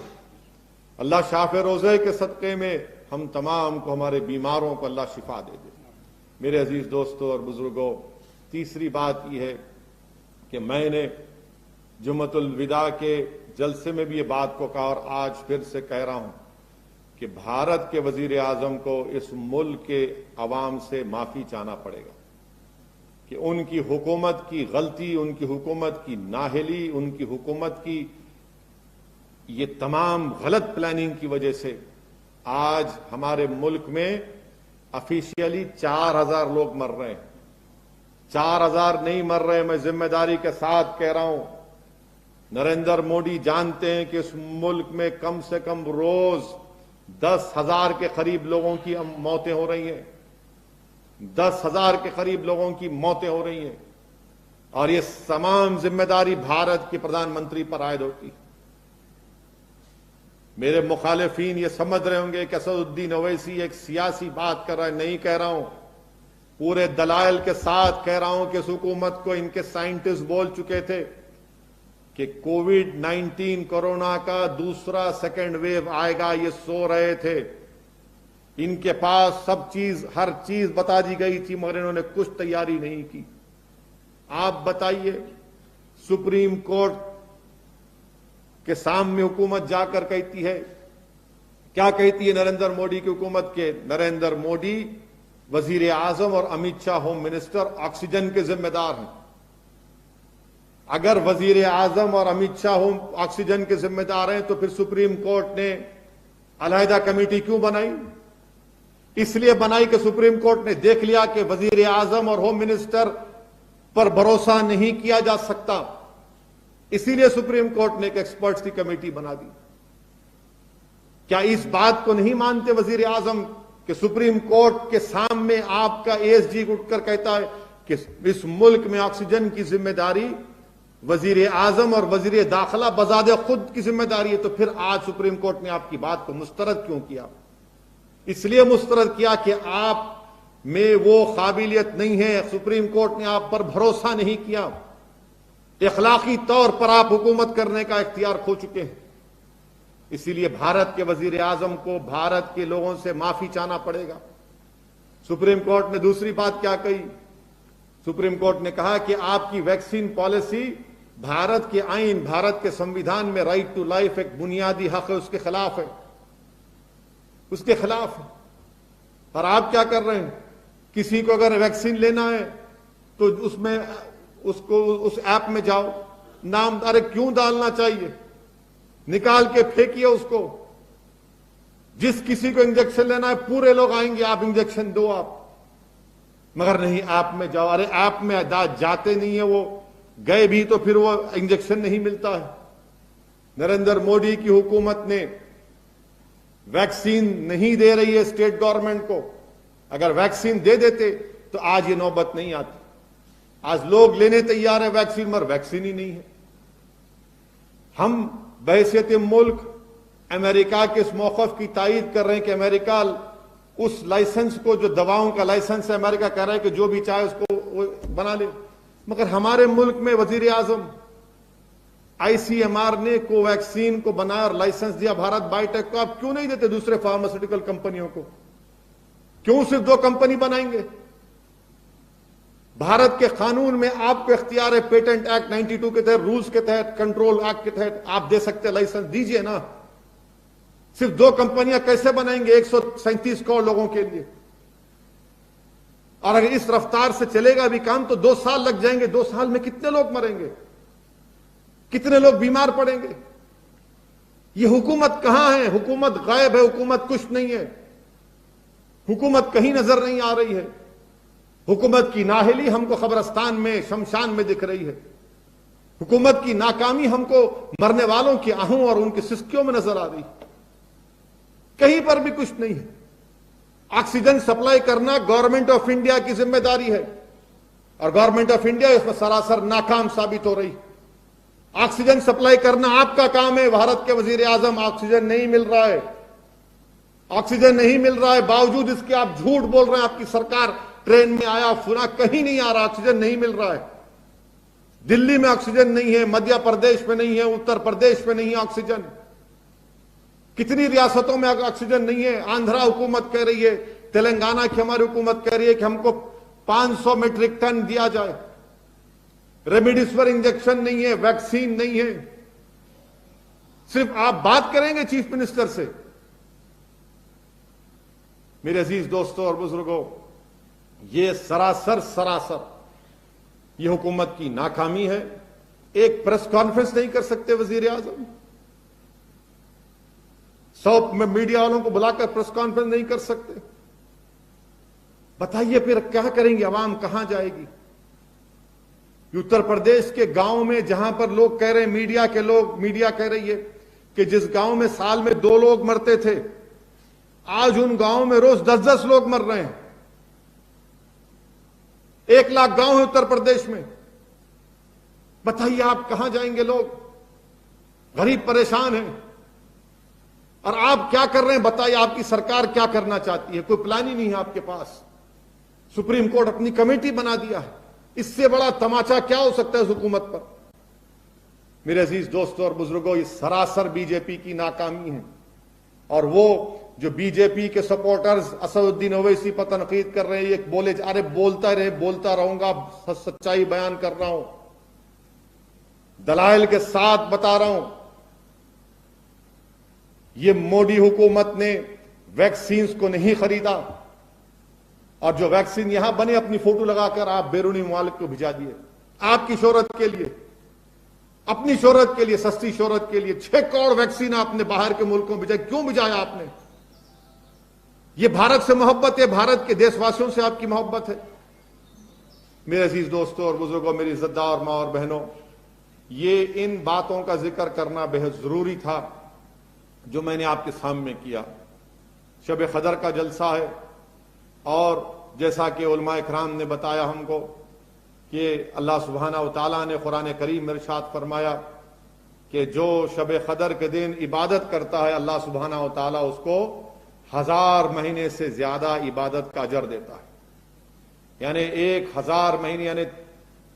اللہ شاف روزے کے صدقے میں ہم تمام کو، ہمارے بیماروں کو اللہ شفا دے دے۔ میرے عزیز دوستوں اور بزرگوں، تیسری بات یہ ہے کہ میں نے جمعۃ الوداع کے جلسے میں بھی یہ بات کو کہا اور آج پھر سے کہہ رہا ہوں کہ بھارت کے وزیر اعظم کو اس ملک کے عوام سے معافی چاہنا پڑے گا کہ ان کی حکومت کی غلطی، ان کی حکومت کی نااہلی، ان کی حکومت کی یہ تمام غلط پلاننگ کی وجہ سے آج ہمارے ملک میں آفیشیلی 4000 لوگ مر رہے ہیں. 4000 نہیں مر رہے. میں ذمہ داری کے ساتھ کہہ رہا ہوں، نریندر مودی جانتے ہیں کہ اس ملک میں کم سے کم روز 10,000 کے قریب لوگوں کی موتیں ہو رہی ہیں. 10,000 کے قریب لوگوں کی موتیں ہو رہی ہیں، اور یہ تمام ذمہ داری بھارت کے پردھان منتری پر عائد ہوتی. میرے مخالفین یہ سمجھ رہے ہوں گے کہ اسد الدین اویسی ایک سیاسی بات کر رہا ہے. نہیں کہہ رہا ہوں، پورے دلائل کے ساتھ کہہ رہا ہوں کہ اس حکومت کو ان کے سائنٹسٹ بول چکے تھے کہ کووڈ-19 کورونا کا دوسرا سیکنڈ ویو آئے گا. یہ سو رہے تھے. ان کے پاس سب چیز، ہر چیز بتا دی گئی تھی، مگر انہوں نے کچھ تیاری نہیں کی. آپ بتائیے، سپریم کورٹ کے سامنے حکومت جا کر کہتی ہے، کیا کہتی ہے نریندر مودی کی حکومت کے نریندر مودی وزیر اعظم اور Amit Shah home minister oxygen کے ذمہ دار ہیں. اگر وزیر اعظم اور امت شاہ ہوم آکسیجن کے ذمہ دار ہیں تو پھر سپریم کورٹ نے علیحدہ کمیٹی کیوں بنائی؟ اس لیے بنائی کہ سپریم کورٹ نے دیکھ لیا کہ وزیر اعظم اور ہوم منسٹر پر بھروسہ نہیں کیا جا سکتا. اسی لیے سپریم کورٹ نے ایک ایکسپرٹس کی کمیٹی بنا دی. کیا اس بات کو نہیں مانتے وزیر اعظم کہ سپریم کورٹ کے سامنے آپ کا اے ایس جی اٹھ کر کہتا ہے کہ اس ملک میں آکسیجن کی ذمہ داری وزیر اعظم اور وزیر داخلہ بذات خود کی ذمہ داری ہے؟ تو پھر آج سپریم کورٹ نے آپ کی بات کو مسترد کیوں کیا؟ اس لیے مسترد کیا کہ آپ میں وہ قابلیت نہیں ہے. سپریم کورٹ نے آپ پر بھروسہ نہیں کیا. اخلاقی طور پر آپ حکومت کرنے کا اختیار کھو چکے ہیں. اسی لیے بھارت کے وزیر اعظم کو بھارت کے لوگوں سے معافی چاہنا پڑے گا. سپریم کورٹ نے دوسری بات کیا کہی؟ سپریم کورٹ نے کہا کہ آپ کی ویکسین پالیسی بھارت کے آئین، بھارت کے سمویدھان میں رائٹ ٹو لائف ایک بنیادی حق ہے، اس کے خلاف ہے. اس کے خلاف ہے. اور آپ کیا کر رہے ہیں؟ کسی کو اگر ویکسین لینا ہے تو اس میں اس ایپ میں جاؤ، نام، ارے کیوں ڈالنا چاہیے؟ نکال کے پھینکیے اس کو. جس کسی کو انجیکشن لینا ہے پورے لوگ آئیں گے، آپ انجیکشن دو آپ. مگر نہیں، ایپ میں جاؤ. ارے ایپ میں جاتے نہیں ہیں، وہ گئے بھی تو پھر وہ انجیکشن نہیں ملتا ہے. نریندر مودی کی حکومت نے ویکسین نہیں دے رہی ہے اسٹیٹ گورنمنٹ کو. اگر ویکسین دے دیتے تو آج یہ نوبت نہیں آتی. آج لوگ لینے تیار ہیں ویکسین، مگر ویکسین ہی نہیں ہے. ہم بحیثیت ملک امریکہ کے اس موقف کی تائید کر رہے ہیں کہ امریکہ اس لائسنس کو، جو دواؤں کا لائسنس ہے، امریکہ کہہ رہا ہے کہ جو بھی چاہے اس کو بنا لے. مگر ہمارے ملک میں وزیر اعظم آئی سی ایم آر نے کو ویکسین کو بنایا اور لائسنس دیا بھارت بائیو ٹیک کو. آپ کیوں نہیں دیتے دوسرے فارماسیوٹیکل کمپنیوں کو؟ کیوں صرف 2 کمپنی بنائیں گے؟ بھارت کے قانون میں آپ کو اختیار ہے، پیٹنٹ ایکٹ 92 کے تحت، رولز کے تحت، کنٹرول ایکٹ کے تحت آپ دے سکتے ہیں لائسنس. دیجئے نا. صرف 2 کمپنیاں کیسے بنائیں گے 137 کروڑ لوگوں کے لیے؟ اور اگر اس رفتار سے چلے گا بھی کام تو 2 سال لگ جائیں گے. 2 سال میں کتنے لوگ مریں گے؟ کتنے لوگ بیمار پڑیں گے؟ یہ حکومت کہاں ہے؟ حکومت غائب ہے، حکومت کچھ نہیں ہے. حکومت کہیں نظر نہیں آ رہی ہے. حکومت کی نااہلی ہم کو قبرستان میں، شمشان میں دکھ رہی ہے. حکومت کی ناکامی ہم کو مرنے والوں کی آہوں اور ان کی سسکیوں میں نظر آ رہی ہے. کہیں پر بھی کچھ نہیں ہے. آکسیجن سپلائی کرنا گورنمنٹ آف انڈیا کی ذمہ داری ہے، اور گورنمنٹ آف انڈیا اس میں سراسر ناکام ثابت ہو رہی. آکسیجن سپلائی کرنا آپ کا کام ہے. بھارت کے وزیر اعظم، آکسیجن نہیں مل رہا ہے، آکسیجن نہیں مل رہا ہے، باوجود اس کے آپ جھوٹ بول رہے ہیں. آپ کی سرکار ٹرین میں آیا، فلاں کہیں نہیں آ رہا، آکسیجن نہیں مل رہا ہے. دلی میں آکسیجن نہیں ہے، مدھیہ پردیش میں نہیں ہے، اتر پردیش میں نہیں ہے آکسیجن. کتنی ریاستوں میں آکسیجن نہیں ہے. آندھرا حکومت کہہ رہی ہے، تلنگانہ کی ہماری حکومت کہہ رہی ہے کہ ہم کو 500 میٹرک ٹن دیا جائے. ریمڈیسور انجیکشن نہیں ہے، ویکسین نہیں ہے. صرف آپ بات کریں گے چیف منسٹر سے. میرے عزیز دوستوں اور بزرگوں، یہ سراسر یہ حکومت کی ناکامی ہے. ایک پریس کانفرنس نہیں کر سکتے وزیر اعظم. 100 میڈیا والوں کو بلا کر پریس کانفرنس نہیں کر سکتے؟ بتائیے پھر کیا کریں گے؟ عوام کہاں جائے گی؟ اتر پردیش کے گاؤں میں جہاں پر لوگ کہہ رہے ہیں، میڈیا کہہ رہی ہے کہ جس گاؤں میں سال میں 2 لوگ مرتے تھے، آج ان گاؤں میں روز 10 لوگ مر رہے ہیں۔ 1 لاکھ گاؤں ہے اتر پردیش میں۔ بتائیے آپ کہاں جائیں گے؟ لوگ غریب پریشان ہیں، اور آپ کیا کر رہے ہیں؟ بتائیے آپ کی سرکار کیا کرنا چاہتی ہے؟ کوئی پلان ہی نہیں ہے آپ کے پاس۔ سپریم کورٹ اپنی کمیٹی بنا دیا ہے۔ اس سے بڑا تماچا کیا ہو سکتا ہے اس حکومت پر؟ میرے عزیز دوستوں اور بزرگوں، یہ سراسر بی جے پی کی ناکامی ہے، اور وہ جو بی جے پی کے سپورٹرز اسد الدین اویسی پر تنقید کر رہے ہیں، یہ بولے ارے بولتا رہوں گا، سچائی بیان کر رہا ہوں، دلائل کے ساتھ بتا رہا ہوں۔ یہ مودی حکومت نے ویکسینز کو نہیں خریدا، اور جو ویکسین یہاں بنے اپنی فوٹو لگا کر آپ بیرونی ممالک کو بھجا دیے، آپ کی شہرت کے لیے، اپنی شہرت کے لیے، سستی شہرت کے لیے 6 کروڑ ویکسین آپ نے باہر کے ملکوں میں بھیجا۔ کیوں بھجایا آپ نے؟ یہ بھارت سے محبت ہے، بھارت کے دیش واسیوں سے آپ کی محبت ہے؟ میرے عزیز دوستوں اور بزرگوں، میری عزت دار ماں اور بہنوں، یہ ان باتوں کا ذکر کرنا بہت ضروری تھا جو میں نے آپ کے سامنے کیا۔ شب قدر کا جلسہ ہے، اور جیسا کہ علماء اکرام نے بتایا ہم کو کہ اللہ سبحانہ و تعالیٰ نے قرآن کریم میں ارشاد فرمایا کہ جو شب قدر کے دن عبادت کرتا ہے، اللہ سبحانہ و تعالیٰ اس کو 1000 مہینے سے زیادہ عبادت کا اجر دیتا ہے۔ یعنی 1000 مہینے یعنی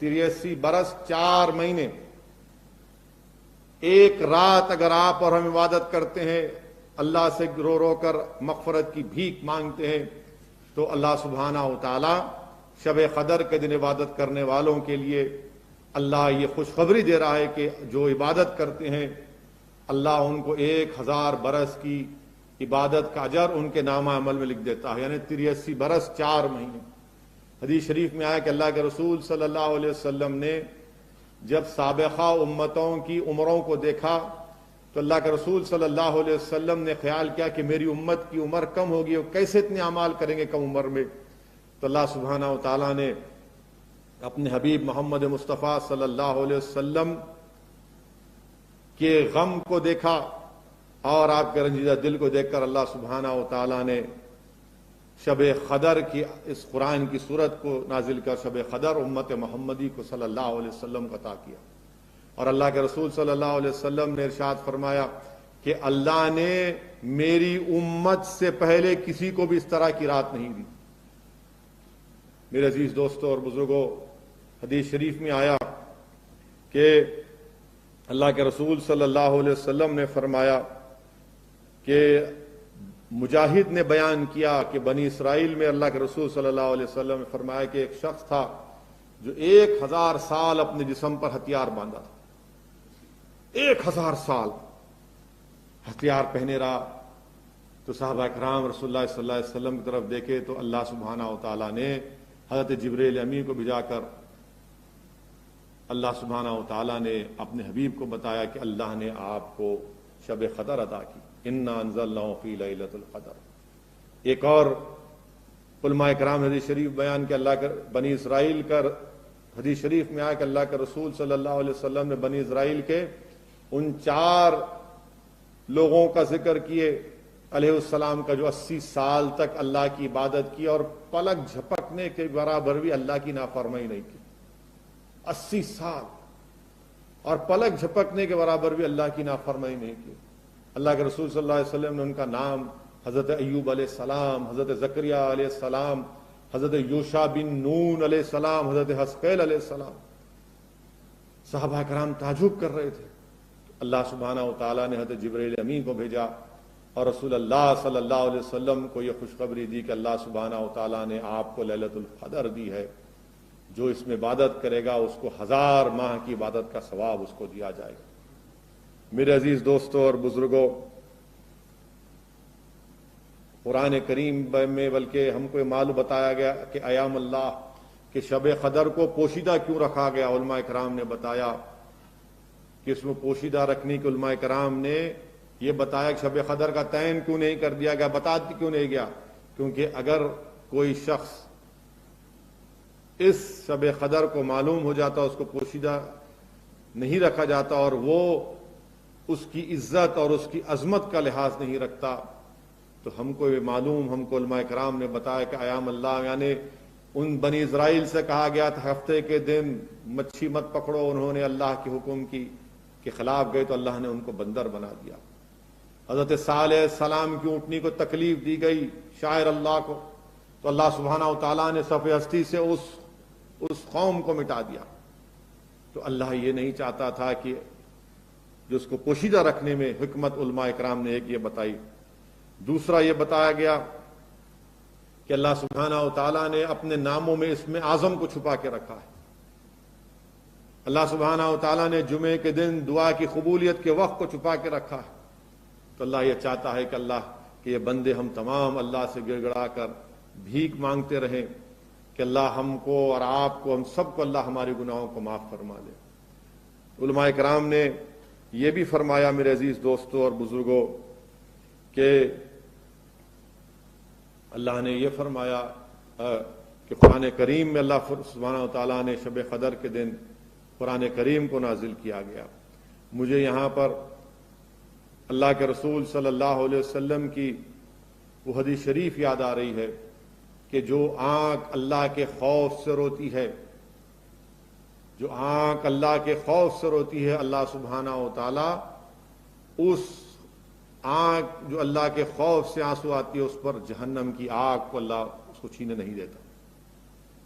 83 برس 4 مہینے، ایک رات اگر آپ اور ہم عبادت کرتے ہیں، اللہ سے رو رو کر مغفرت کی بھیک مانگتے ہیں، تو اللہ سبحانہ و تعالی شب قدر کے دن عبادت کرنے والوں کے لیے اللہ یہ خوشخبری دے رہا ہے کہ جو عبادت کرتے ہیں، اللہ ان کو 1000 برس کی عبادت کا اجر ان کے نامہ عمل میں لکھ دیتا ہے، یعنی 83 برس 4 مہینے۔ حدیث شریف میں آیا کہ اللہ کے رسول صلی اللہ علیہ وسلم نے جب سابقہ امتوں کی عمروں کو دیکھا تو اللہ کے رسول صلی اللہ علیہ وسلم نے خیال کیا کہ میری امت کی عمر کم ہوگی، اور کیسے اتنے اعمال کریں گے کم عمر میں؟ تو اللہ سبحانہ و تعالیٰ نے اپنے حبیب محمد مصطفیٰ صلی اللہ علیہ وسلم کے غم کو دیکھا، اور آپ کے رنجیدہ دل کو دیکھ کر اللہ سبحانہ و تعالیٰ نے شب قدر کی اس قرآن کی صورت کو نازل کر شب قدر امت محمدی کو صلی اللہ علیہ وسلم کا عطا کیا۔ اور اللہ کے رسول صلی اللہ علیہ وسلم نے ارشاد فرمایا کہ اللہ نے میری امت سے پہلے کسی کو بھی اس طرح کی رات نہیں دی۔ میرے عزیز دوستوں اور بزرگوں، حدیث شریف میں آیا کہ اللہ کے رسول صلی اللہ علیہ وسلم نے فرمایا کہ مجاہد نے بیان کیا کہ بنی اسرائیل میں اللہ کے رسول صلی اللہ علیہ وسلم نے فرمایا کہ ایک شخص تھا جو 1000 سال اپنے جسم پر ہتھیار باندھا تھا، 1000 سال ہتھیار پہنے رہا۔ تو صحابہ اکرام رسول اللہ صلی اللہ علیہ وسلم کی طرف دیکھے تو اللہ سبحانہ و تعالیٰ نے حضرت جبریل امین کو بھیجا کر اللہ سبحانہ و تعالیٰ نے اپنے حبیب کو بتایا کہ اللہ نے آپ کو شب قدر عطا کی، انا انزلناہ فی لیلۃ القدر۔ ایک اور علماء کرام نے حدیث شریف بیان کہ اللہ کا بنی اسرائیل کا حدیث شریف میں آیا کہ اللہ کے رسول صلی اللہ علیہ وسلم نے بنی اسرائیل کے ان 4 لوگوں کا ذکر کیے علیہ السلام کا جو 80 سال تک اللہ کی عبادت کی اور پلک جھپکنے کے برابر بھی اللہ کی نافرمانی نہیں کی۔ 80 سال اور پلک جھپکنے کے برابر بھی اللہ کی نافرمانی نہیں کی۔ اللہ کے رسول صلی اللہ علیہ وسلم نے ان کا نام حضرت ایوب علیہ السلام، حضرت زکریا علیہ السلام، حضرت یوشع بن نون علیہ السلام، حضرت حزقیل علیہ السلام، صحابہ کرام تعجب کر رہے تھے۔ اللہ سبحانہ و تعالیٰ نے حضرت جبریل امین کو بھیجا اور رسول اللہ صلی اللہ علیہ وسلم کو یہ خوشخبری دی کہ اللہ سبحانہ و تعالیٰ نے آپ کو لیلۃ القدر دی ہے، جو اس میں عبادت کرے گا اس کو 1000 ماہ کی عبادت کا ثواب اس کو دیا جائے گا۔ میرے عزیز دوستوں اور بزرگوں، قرآن کریم میں بلکہ ہم کو یہ معلوم بتایا گیا کہ ایام اللہ کہ شب قدر کو پوشیدہ کیوں رکھا گیا۔ علماء کرام نے بتایا کہ اس میں پوشیدہ رکھنے کے علماء کرام نے یہ بتایا کہ شب قدر کا تعین کیوں نہیں کر دیا گیا، بتا کیوں نہیں گیا؟ کیونکہ اگر کوئی شخص اس شب قدر کو معلوم ہو جاتا، اس کو پوشیدہ نہیں رکھا جاتا اور وہ اس کی عزت اور اس کی عظمت کا لحاظ نہیں رکھتا، تو ہم کو یہ معلوم، ہم کو علماء کرام نے بتایا کہ ایام اللہ، یعنی ان بنی اسرائیل سے کہا گیا تھا ہفتے کے دن مچھی مت پکڑو، انہوں نے اللہ کے حکم کے خلاف گئے تو اللہ نے ان کو بندر بنا دیا۔ حضرت صالح علیہ السلام کی اونٹنی کو تکلیف دی گئی، شاعر اللہ کو، تو اللہ سبحانہ و تعالیٰ نے صف ہستی سے اس قوم کو مٹا دیا۔ تو اللہ یہ نہیں چاہتا تھا کہ جو اس کو پوشیدہ رکھنے میں حکمت علماء اکرام نے ایک یہ بتائی۔ دوسرا یہ بتایا گیا کہ اللہ سبحانہ و تعالیٰ نے اپنے ناموں میں اسم اعظم کو چھپا کے رکھا ہے۔ اللہ سبحانہ و تعالیٰ نے جمعے کے دن دعا کی قبولیت کے وقت کو چھپا کے رکھا ہے۔ تو اللہ یہ چاہتا ہے کہ یہ بندے ہم تمام اللہ سے گڑ گڑا کر بھیک مانگتے رہیں کہ اللہ ہم کو اور آپ کو، ہم سب کو اللہ ہمارے گناہوں کو معاف فرما دے۔ علماء کرام نے یہ بھی فرمایا میرے عزیز دوستوں اور بزرگوں کہ اللہ نے یہ فرمایا کہ قرآن کریم میں اللہ سبحانہ و تعالیٰ نے شب قدر کے دن قرآن کریم کو نازل کیا گیا۔ مجھے یہاں پر اللہ کے رسول صلی اللہ علیہ وسلم کی وہ حدیث شریف یاد آ رہی ہے کہ جو آنکھ اللہ کے خوف سے روتی ہے، جو آنکھ اللہ کے خوف سے روتی ہے، اللہ سبحانہ و تعالیٰ اس آنکھ جو اللہ کے خوف سے آنسو آتی ہے اس پر جہنم کی آگ کو اللہ اس کو چھینے نہیں دیتا۔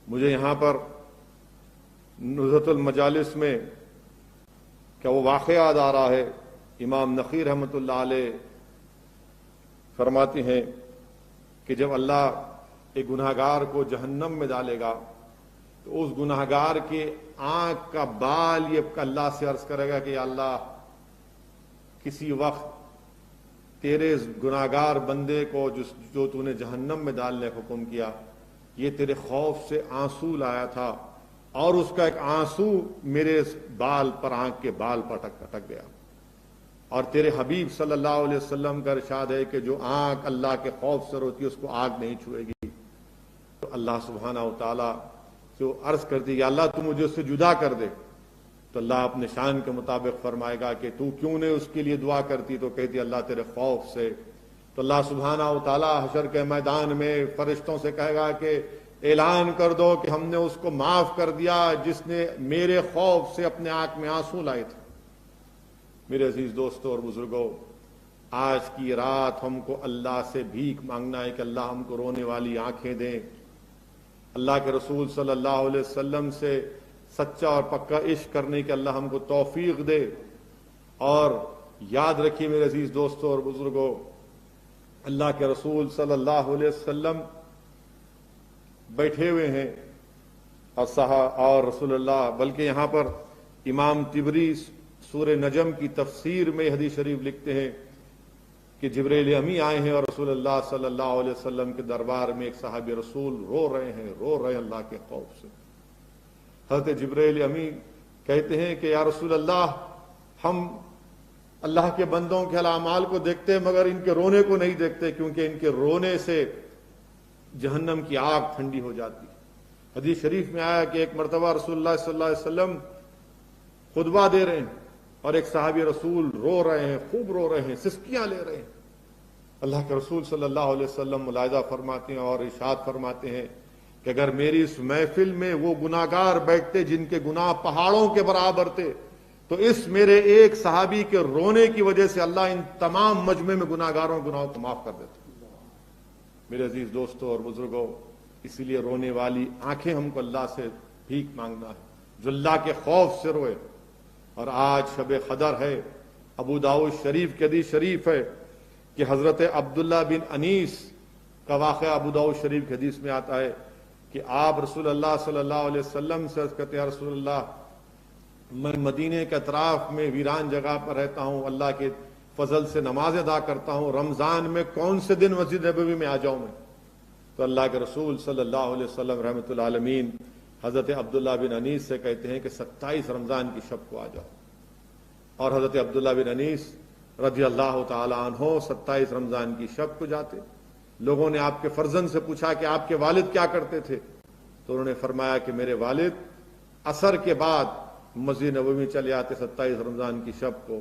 مجھے یہاں پر نزہت المجالس میں کیا وہ واقعہ یاد آ رہا ہے، امام نقی رحمۃ اللہ علیہ فرماتے ہیں کہ جب اللہ ایک گناہگار کو جہنم میں ڈالے گا تو اس گناہگار کے آنکھ کا بال یہ اللہ سے عرض کرے گا کہ یا اللہ کسی وقت تیرے گناہگار بندے کو جو تو نے جہنم میں ڈالنے کا حکم کیا، یہ تیرے خوف سے آنسو لایا تھا اور اس کا ایک آنسو میرے بال پر، آنکھ کے بال پر اٹک گیا۔ اور تیرے حبیب صلی اللہ علیہ وسلم کا ارشاد ہے کہ جو آنکھ اللہ کے خوف سے روتی ہے اس کو آگ نہیں چھوئے گی۔ تو اللہ سبحانہ و تعالیٰ جو عرض کرتی کہ اللہ تو مجھے اس سے جدا کر دے، تو اللہ اپنے شان کے مطابق فرمائے گا کہ تو کیوں نے اس کے لیے دعا کرتی؟ تو کہتی اللہ تیرے خوف سے۔ تو اللہ سبحانہ و تعالیٰ حشر کے میدان میں فرشتوں سے کہے گا کہ اعلان کر دو کہ ہم نے اس کو معاف کر دیا جس نے میرے خوف سے اپنے آنکھ میں آنسو لائے تھے۔ میرے عزیز دوستوں اور بزرگوں، آج کی رات ہم کو اللہ سے بھیک مانگنا ہے کہ اللہ ہم کو رونے والی آنکھیں دیں، اللہ کے رسول صلی اللہ علیہ وسلم سے سچا اور پکا عشق کرنے کے اللہ ہم کو توفیق دے۔ اور یاد رکھیے میرے عزیز دوستوں اور بزرگوں، اللہ کے رسول صلی اللہ علیہ وسلم بیٹھے ہوئے ہیں اور رسول اللہ، بلکہ یہاں پر امام طبری سورہ نجم کی تفسیر میں حدیث شریف لکھتے ہیں کہ جبریل امی آئے ہیں اور رسول اللہ صلی اللہ علیہ وسلم کے دربار میں ایک صحابی رسول رو رہے ہیں اللہ کے خوف سے۔ حضرت جبریل امی کہتے ہیں کہ یا رسول اللہ، ہم اللہ کے بندوں کے اعمال کو دیکھتے ہیں مگر ان کے رونے کو نہیں دیکھتے، کیونکہ ان کے رونے سے جہنم کی آگ ٹھنڈی ہو جاتی۔ حدیث شریف میں آیا کہ ایک مرتبہ رسول اللہ صلی اللہ علیہ وسلم خطبہ دے رہے ہیں اور ایک صحابی رسول رو رہے ہیں، خوب رو رہے ہیں، سسکیاں لے رہے ہیں۔ اللہ کے رسول صلی اللہ علیہ وسلم ملاحظہ فرماتے ہیں اور ارشاد فرماتے ہیں کہ اگر میری اس محفل میں وہ گناہگار بیٹھتے جن کے گناہ پہاڑوں کے برابر تھے تو اس میرے ایک صحابی کے رونے کی وجہ سے اللہ ان تمام مجمع میں گناہگاروں گناہوں کو معاف کر دیتے۔ میرے عزیز دوستوں اور بزرگوں، اسی لیے رونے والی آنکھیں ہم کو اللہ سے بھیک مانگنا ہے، جو اللہ کے خوف سے روئے۔ اور آج شب قدر ہے، ابو داؤد شریف کی حدیث شریف ہے کہ حضرت عبداللہ بن انیس کا واقعہ ابو داؤد شریف کی حدیث میں آتا ہے کہ آپ رسول اللہ صلی اللہ علیہ وسلم سے عرض کرتے ہیں رسول اللہ، میں مدینے کے اطراف میں ویران جگہ پر رہتا ہوں، اللہ کے فضل سے نماز ادا کرتا ہوں، رمضان میں کون سے دن مسجد نبوی میں آ جاؤں میں؟ تو اللہ کے رسول صلی اللہ علیہ وسلم رحمۃ اللہ عالمین حضرت عبداللہ بن انیس سے کہتے ہیں کہ 27 رمضان کی شب کو آ جاؤ۔ اور حضرت عبداللہ بن انیس رضی اللہ تعالی عنہ 27 رمضان کی شب کو جاتے. لوگوں نے آپ کے فرزند سے پوچھا کہ آپ کے والد کیا کرتے تھے؟ تو انہوں نے فرمایا کہ میرے والد عصر کے بعد مسجد نبوی چلے آتے 27 رمضان کی شب کو،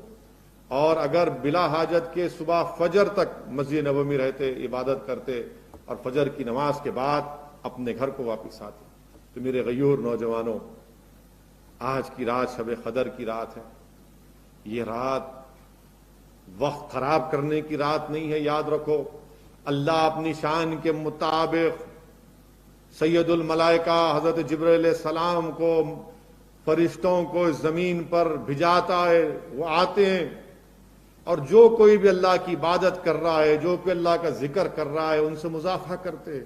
اور اگر بلا حاجت کے صبح فجر تک مسجد نبوی رہتے، عبادت کرتے، اور فجر کی نماز کے بعد اپنے گھر کو واپس آتے. تو میرے غیور نوجوانوں، آج کی رات شب قدر کی رات ہے. یہ رات وقت خراب کرنے کی رات نہیں ہے. یاد رکھو، اللہ اپنی شان کے مطابق سید الملائکہ حضرت جبرائیل علیہ السلام کو، فرشتوں کو اس زمین پر بھیجاتا ہے. وہ آتے ہیں اور جو کوئی بھی اللہ کی عبادت کر رہا ہے، جو کوئی اللہ کا ذکر کر رہا ہے، ان سے مضافہ کرتے ہیں.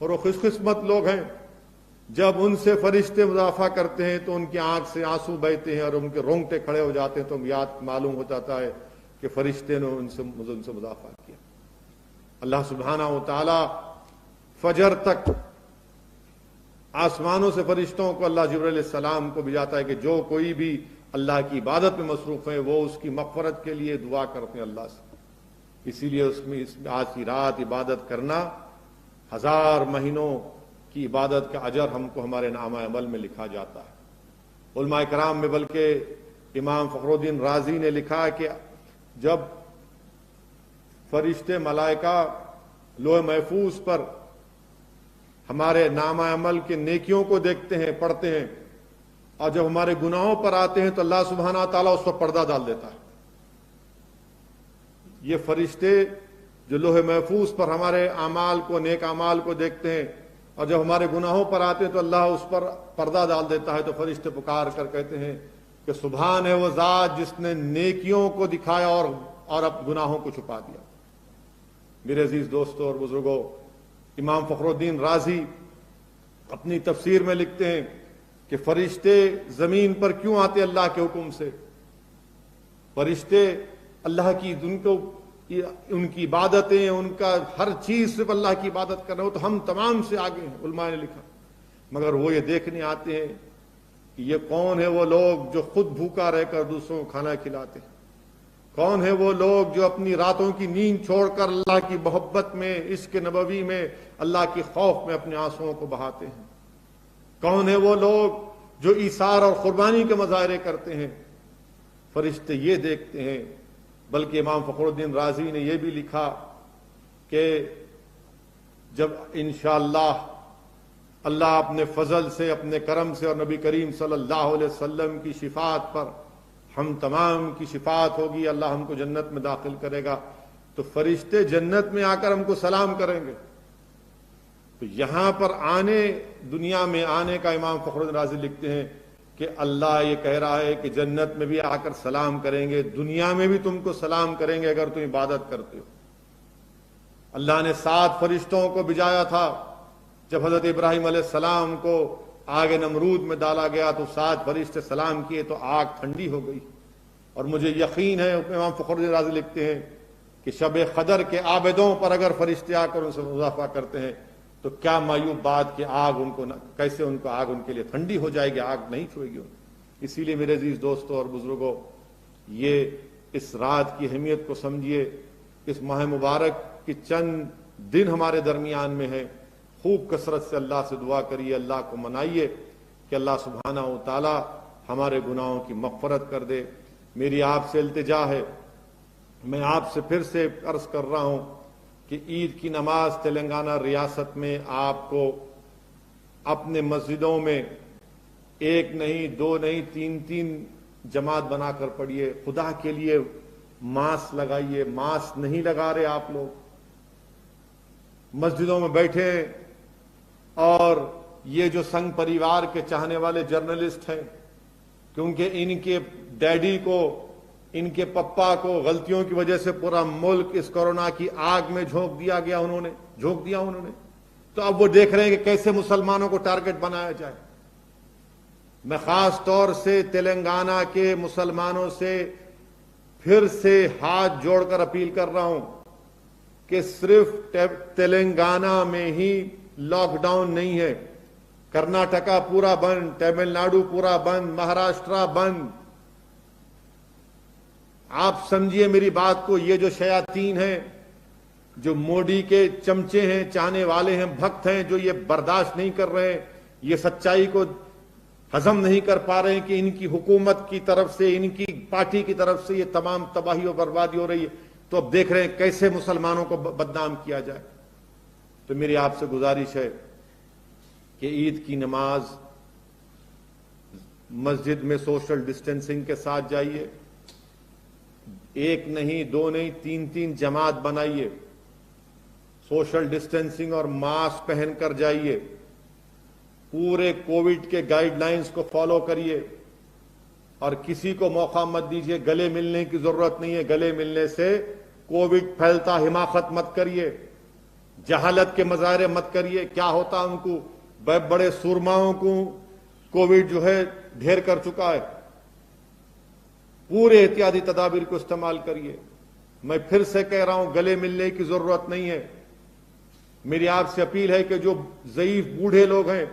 اور وہ خوش قسمت لوگ ہیں جب ان سے فرشتے مضافہ کرتے ہیں تو ان کی آنکھ سے آنسو بہتے ہیں اور ان کے رونگٹے کھڑے ہو جاتے ہیں. تو یاد معلوم ہو جاتا ہے کہ فرشتے نے ان سے مضافہ کیا. اللہ سبحانہ و تعالی فجر تک آسمانوں سے فرشتوں کو اللہ جبرائیل علیہ السلام کو بھیجاتا ہے کہ جو کوئی بھی اللہ کی عبادت میں مصروف ہیں وہ اس کی مغفرت کے لیے دعا کرتے ہیں اللہ سے. اسی لیے اس میں آج کی رات عبادت کرنا 1000 مہینوں کی عبادت کا اجر ہم کو ہمارے نامہ عمل میں لکھا جاتا ہے. علماء کرام میں بلکہ امام فخر الدین رازی نے لکھا کہ جب فرشتے ملائکہ لوح محفوظ پر ہمارے نامہ عمل کے نیکیوں کو دیکھتے ہیں، پڑھتے ہیں، اور جب ہمارے گناہوں پر آتے ہیں تو اللہ سبحانہ تعالیٰ اس پر پردہ ڈال دیتا ہے. یہ فرشتے جو لوح محفوظ پر ہمارے اعمال کو، نیک اعمال کو دیکھتے ہیں، اور جب ہمارے گناہوں پر آتے ہیں تو اللہ اس پر پردہ ڈال دیتا ہے. تو فرشتے پکار کر کہتے ہیں کہ سبحان ہے وہ ذات جس نے نیکیوں کو دکھایا اور اب گناہوں کو چھپا دیا. میرے عزیز دوستوں اور بزرگوں، امام فخر الدین رازی اپنی تفسیر میں لکھتے ہیں کہ فرشتے زمین پر کیوں آتے اللہ کے حکم سے؟ فرشتے اللہ کی ان کی عبادتیں، ان کا ہر چیز صرف اللہ کی عبادت کر رہے ہو تو ہم تمام سے آگے ہیں. علماء نے لکھا مگر وہ یہ دیکھنے آتے ہیں کہ یہ کون ہے وہ لوگ جو خود بھوکا رہ کر دوسروں کو کھانا کھلاتے ہیں. کون ہے وہ لوگ جو اپنی راتوں کی نیند چھوڑ کر اللہ کی محبت میں، عشق نبوی میں، اللہ کی خوف میں اپنے آنسوؤں کو بہاتے ہیں. کون ہے وہ لوگ جو ایثار اور قربانی کے مظاہرے کرتے ہیں. فرشتے یہ دیکھتے ہیں. بلکہ امام فخر الدین رازی نے یہ بھی لکھا کہ جب انشاءاللہ اللہ اپنے فضل سے، اپنے کرم سے اور نبی کریم صلی اللہ علیہ وسلم کی شفاعت پر ہم تمام کی شفاعت ہوگی، اللہ ہم کو جنت میں داخل کرے گا، تو فرشتے جنت میں آ کر ہم کو سلام کریں گے. تو یہاں پر دنیا میں آنے کا امام فخر الدین رازی لکھتے ہیں کہ اللہ یہ کہہ رہا ہے کہ جنت میں بھی آ کر سلام کریں گے، دنیا میں بھی تم کو سلام کریں گے اگر تم عبادت کرتے ہو. اللہ نے 7 فرشتوں کو بھیجایا تھا. جب حضرت ابراہیم علیہ السلام کو آگ نمرود میں ڈالا گیا تو 7 فرشتے سلام کیے تو آگ ٹھنڈی ہو گئی. اور مجھے یقین ہے، امام فخر الدین رازی لکھتے ہیں کہ شب قدر کے عابدوں پر اگر فرشتے آ کر ان سے مضافہ کرتے ہیں تو کیا معیوب بات کہ آگ کیسے ان کو آگ ان کے لیے ٹھنڈی ہو جائے گی، آگ نہیں چھوئے گی. اسی لیے میرے عزیز دوستوں اور بزرگوں، یہ اس رات کی اہمیت کو سمجھیے. اس ماہ مبارک کی چند دن ہمارے درمیان میں ہے. خوب کثرت سے اللہ سے دعا کریے، اللہ کو منائیے کہ اللہ سبحانہ و تعالی ہمارے گناہوں کی مغفرت کر دے. میری آپ سے التجا ہے، میں آپ سے پھر سے عرض کر رہا ہوں کہ عید کی نماز تلنگانہ ریاست میں آپ کو اپنے مسجدوں میں 1 نہیں 2 نہیں 3 جماعت بنا کر پڑھیے. خدا کے لیے ماسک لگائیے. ماسک نہیں لگا رہے آپ لوگ، مسجدوں میں بیٹھے، اور یہ جو سنگ پریوار کے چاہنے والے جرنلسٹ ہیں، کیونکہ ان کے ڈیڈی کو، ان کے پپا کو غلطیوں کی وجہ سے پورا ملک اس کورونا کی آگ میں جھونک دیا انہوں نے، تو اب وہ دیکھ رہے ہیں کہ کیسے مسلمانوں کو ٹارگٹ بنایا جائے. میں خاص طور سے تلنگانہ کے مسلمانوں سے پھر سے ہاتھ جوڑ کر اپیل کر رہا ہوں کہ صرف تلنگانہ میں ہی لاک ڈاؤن نہیں ہے. کرناٹکا پورا بند، تمل ناڈو پورا بند، مہاراشٹرا بند، آپ سمجھیے میری بات کو، یہ جو شیاطین ہیں، جو مودی کے چمچے ہیں، چاہنے والے ہیں، بھکت ہیں، جو یہ برداشت نہیں کر رہے ہیں، یہ سچائی کو ہضم نہیں کر پا رہے ہیں کہ ان کی حکومت کی طرف سے، ان کی پارٹی کی طرف سے یہ تمام تباہی و بربادی ہو رہی ہے، تو اب دیکھ رہے ہیں کیسے مسلمانوں کو بدنام کیا جائے۔ تو میری آپ سے گزارش ہے کہ عید کی نماز مسجد میں سوشل ڈسٹینسنگ کے ساتھ جائیے، ایک نہیں، دو نہیں، تین تین جماعت بنائیے، سوشل ڈسٹینسنگ اور ماسک پہن کر جائیے، پورے کووڈ کے گائیڈ لائنز کو فالو کریے، اور کسی کو موقع مت دیجیے، گلے ملنے کی ضرورت نہیں ہے، گلے ملنے سے کووڈ پھیلتا، حماقت مت کریے، جہالت کے مظاہرے مت کریے۔ کیا ہوتا ان کو، بڑے سورماؤں کو کووڈ جو ہے ڈھیر کر چکا ہے۔ پورے احتیاطی تدابیر کو استعمال کریے۔ میں پھر سے کہہ رہا ہوں، گلے ملنے کی ضرورت نہیں ہے۔ میری آپ سے اپیل ہے کہ جو ضعیف بوڑھے لوگ ہیں،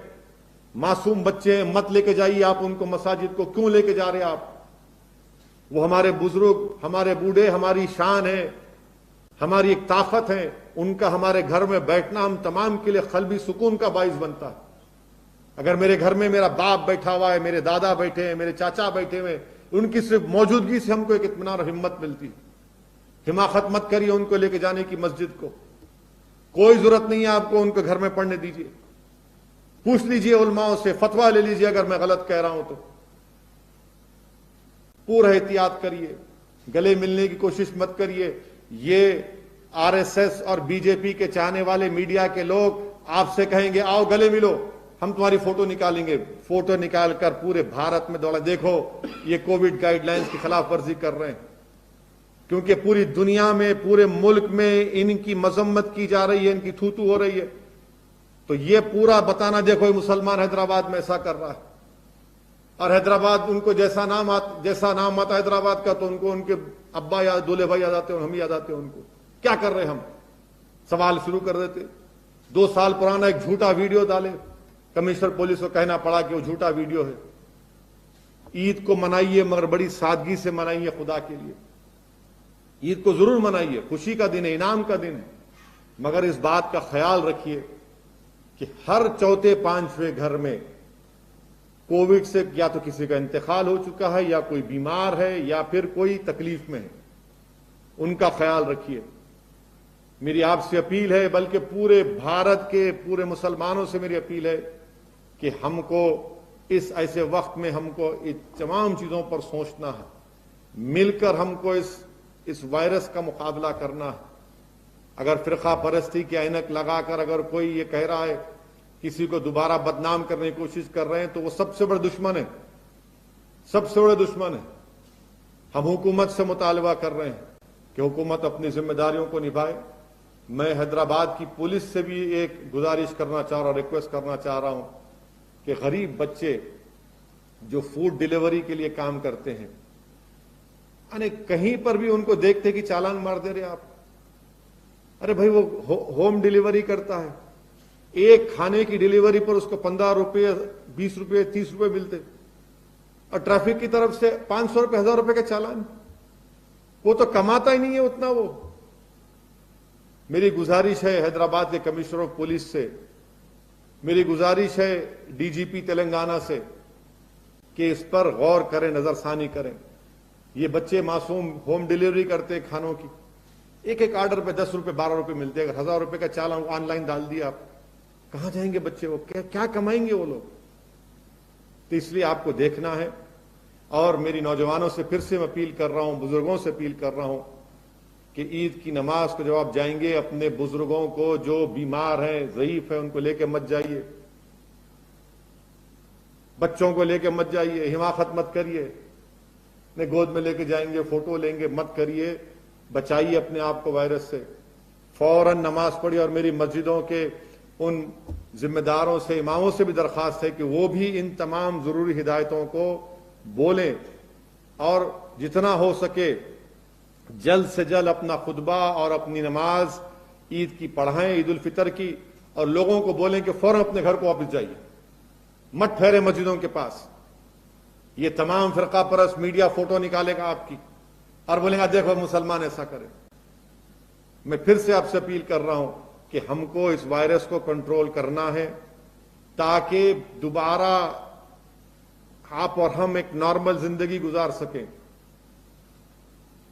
معصوم بچے ہیں، مت لے کے جائیے آپ ان کو مساجد کو۔ کیوں لے کے جا رہے ہیں آپ؟ وہ ہمارے بزرگ، ہمارے بوڑھے ہماری شان ہے، ہماری ایک طاقت ہے، ان کا ہمارے گھر میں بیٹھنا ہم تمام کے لیے قلبی سکون کا باعث بنتا ہے۔ اگر میرے گھر میں میرا باپ بیٹھا ہوا ہے، میرے دادا بیٹھے ہیں، میرے چاچا بیٹھے ہوئے، ان کی صرف موجودگی سے ہم کو ایک اطمینان اور ہمت ملتی۔ حماقت مت کریے ان کو لے کے جانے کی مسجد کو، کوئی ضرورت نہیں ہے آپ کو ان کو گھر میں پڑھنے دیجیے۔ پوچھ لیجئے علماء سے، فتویٰ لے لیجئے اگر میں غلط کہہ رہا ہوں تو۔ پورا احتیاط کریے، گلے ملنے کی کوشش مت کریے۔ یہ آر ایس ایس اور بی جے پی کے چاہنے والے میڈیا کے لوگ آپ سے کہیں گے آؤ گلے ملو، ہم تمہاری فوٹو نکالیں گے، فوٹو نکال کر پورے بھارت میں دوڑا، دیکھو یہ کووڈ گائیڈ لائنز کی خلاف ورزی کر رہے ہیں۔ کیونکہ پوری دنیا میں، پورے ملک میں ان کی مذمت کی جا رہی ہے، ان کی تھوتو ہو رہی ہے، تو یہ پورا بتانا دیکھو یہ مسلمان حیدرآباد میں ایسا کر رہا ہے۔ اور حیدرآباد ان کو جیسا نام آتا حیدرآباد کا تو ان کو ان کے ابا یا دولے بھائی یاد آتے ہیں، ہم یاد آتے ہیں ان کو۔ کیا کر رہے ہم؟ سوال شروع کر دیتے۔ 2 سال پرانا ایک جھوٹا ویڈیو ڈالے، کمشنر پولیس کو کہنا پڑا کہ وہ جھوٹا ویڈیو ہے۔ عید کو منائیے مگر بڑی سادگی سے منائیے، خدا کے لیے۔ عید کو ضرور منائیے، خوشی کا دن ہے، انعام کا دن ہے، مگر اس بات کا خیال رکھیے کہ ہر چوتھے پانچویں گھر میں کووڈ سے یا تو کسی کا انتقال ہو چکا ہے، یا کوئی بیمار ہے، یا پھر کوئی تکلیف میں ہے۔ ان کا خیال رکھیے۔ میری آپ سے اپیل ہے، بلکہ پورے بھارت کے پورے مسلمانوں سے میری اپیل ہے کہ ہم کو اس ایسے وقت میں ہم کو ان تمام چیزوں پر سوچنا ہے، مل کر ہم کو اس وائرس کا مقابلہ کرنا ہے۔ اگر فرقہ پرستی کی عینک لگا کر اگر کوئی یہ کہہ رہا ہے، کسی کو دوبارہ بدنام کرنے کی کوشش کر رہے ہیں، تو وہ سب سے بڑے دشمن ہے، سب سے بڑے دشمن ہے۔ ہم حکومت سے مطالبہ کر رہے ہیں کہ حکومت اپنی ذمہ داریوں کو نبھائے۔ میں حیدرآباد کی پولیس سے بھی ایک گزارش کرنا چاہ رہا ہوں، ریکویسٹ کرنا چاہ رہا ہوں کہ غریب بچے جو فوڈ ڈیلیوری کے لیے کام کرتے ہیں، یعنی کہیں پر بھی ان کو دیکھتے کہ چالان مار دے رہے آپ۔ ارے بھائی، وہ ہوم ڈیلیوری کرتا ہے، ایک کھانے کی ڈیلیوری پر اس کو 15 روپے، 20 روپے، 30 روپے ملتے، اور ٹریفک کی طرف سے 500 روپے، 1000 روپے کا چالان۔ وہ تو کماتا ہی نہیں ہے اتنا۔ وہ میری گزارش ہے حیدرآباد کے کمشنر آف پولیس سے، میری گزارش ہے ڈی جی پی تلنگانہ سے کہ اس پر غور کریں، نظر ثانی کریں۔ یہ بچے معصوم ہوم ڈیلیوری کرتے کھانوں کی، ایک ایک آرڈر پہ 10 روپے 12 روپے ملتے، اگر 1000 روپے کا چالان آن لائن ڈال دیا آپ، کہاں جائیں گے بچے؟ وہ کیا کمائیں گے وہ لوگ؟ تو اس لیے آپ کو دیکھنا ہے۔ اور میری نوجوانوں سے پھر سے میں اپیل کر رہا ہوں، بزرگوں سے اپیل کر رہا ہوں کہ عید کی نماز کو جب آپ جائیں گے، اپنے بزرگوں کو جو بیمار ہیں، ضعیف ہیں، ان کو لے کے مت جائیے، بچوں کو لے کے مت جائیے، حماقت مت کریے، اپنے گود میں لے کے جائیں گے، فوٹو لیں گے، مت کریے، بچائیے اپنے آپ کو وائرس سے۔ فوراً نماز پڑھی۔ اور میری مسجدوں کے ان ذمہ داروں سے، اماموں سے بھی درخواست ہے کہ وہ بھی ان تمام ضروری ہدایتوں کو بولیں، اور جتنا ہو سکے جلد سے جلد اپنا خطبہ اور اپنی نماز عید کی پڑھائیں، عید الفطر کی، اور لوگوں کو بولیں کہ فوراً اپنے گھر کو واپس جائیے، مت ٹھہرے مسجدوں کے پاس۔ یہ تمام فرقہ پرست میڈیا فوٹو نکالے گا آپ کی، اور بولیں گے دیکھو مسلمان ایسا کرے. میں پھر سے آپ سے اپیل کر رہا ہوں کہ ہم کو اس وائرس کو کنٹرول کرنا ہے تاکہ دوبارہ آپ اور ہم ایک نارمل زندگی گزار سکیں.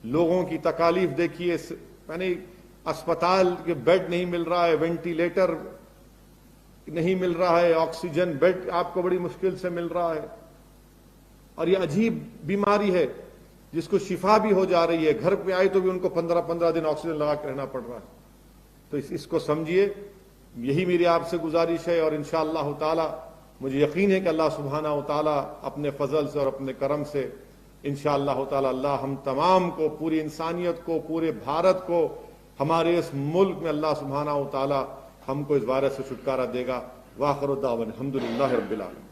لوگوں کی تکالیف دیکھیے، یعنی اسپتال کے بیڈ نہیں مل رہا ہے، وینٹیلیٹر نہیں مل رہا ہے، آکسیجن بیڈ آپ کو بڑی مشکل سے مل رہا ہے. اور یہ عجیب بیماری ہے جس کو شفا بھی ہو جا رہی ہے، گھر پہ آئی تو بھی ان کو 15 دن آکسیجن لگا کے رہنا پڑ رہا ہے. تو اس کو سمجھیے. یہی میری آپ سے گزارش ہے، اور انشاءاللہ تعالی مجھے یقین ہے کہ اللہ سبحانہ و تعالی اپنے فضل سے اور اپنے کرم سے انشاءاللہ تعالی اللہ ہم تمام کو، پوری انسانیت کو، پورے بھارت کو، ہمارے اس ملک میں اللہ سبحانہ و تعالی ہم کو اس وائرس سے چھٹکارا دے گا. وآخر دعوانا الحمدللہ رب العالمین.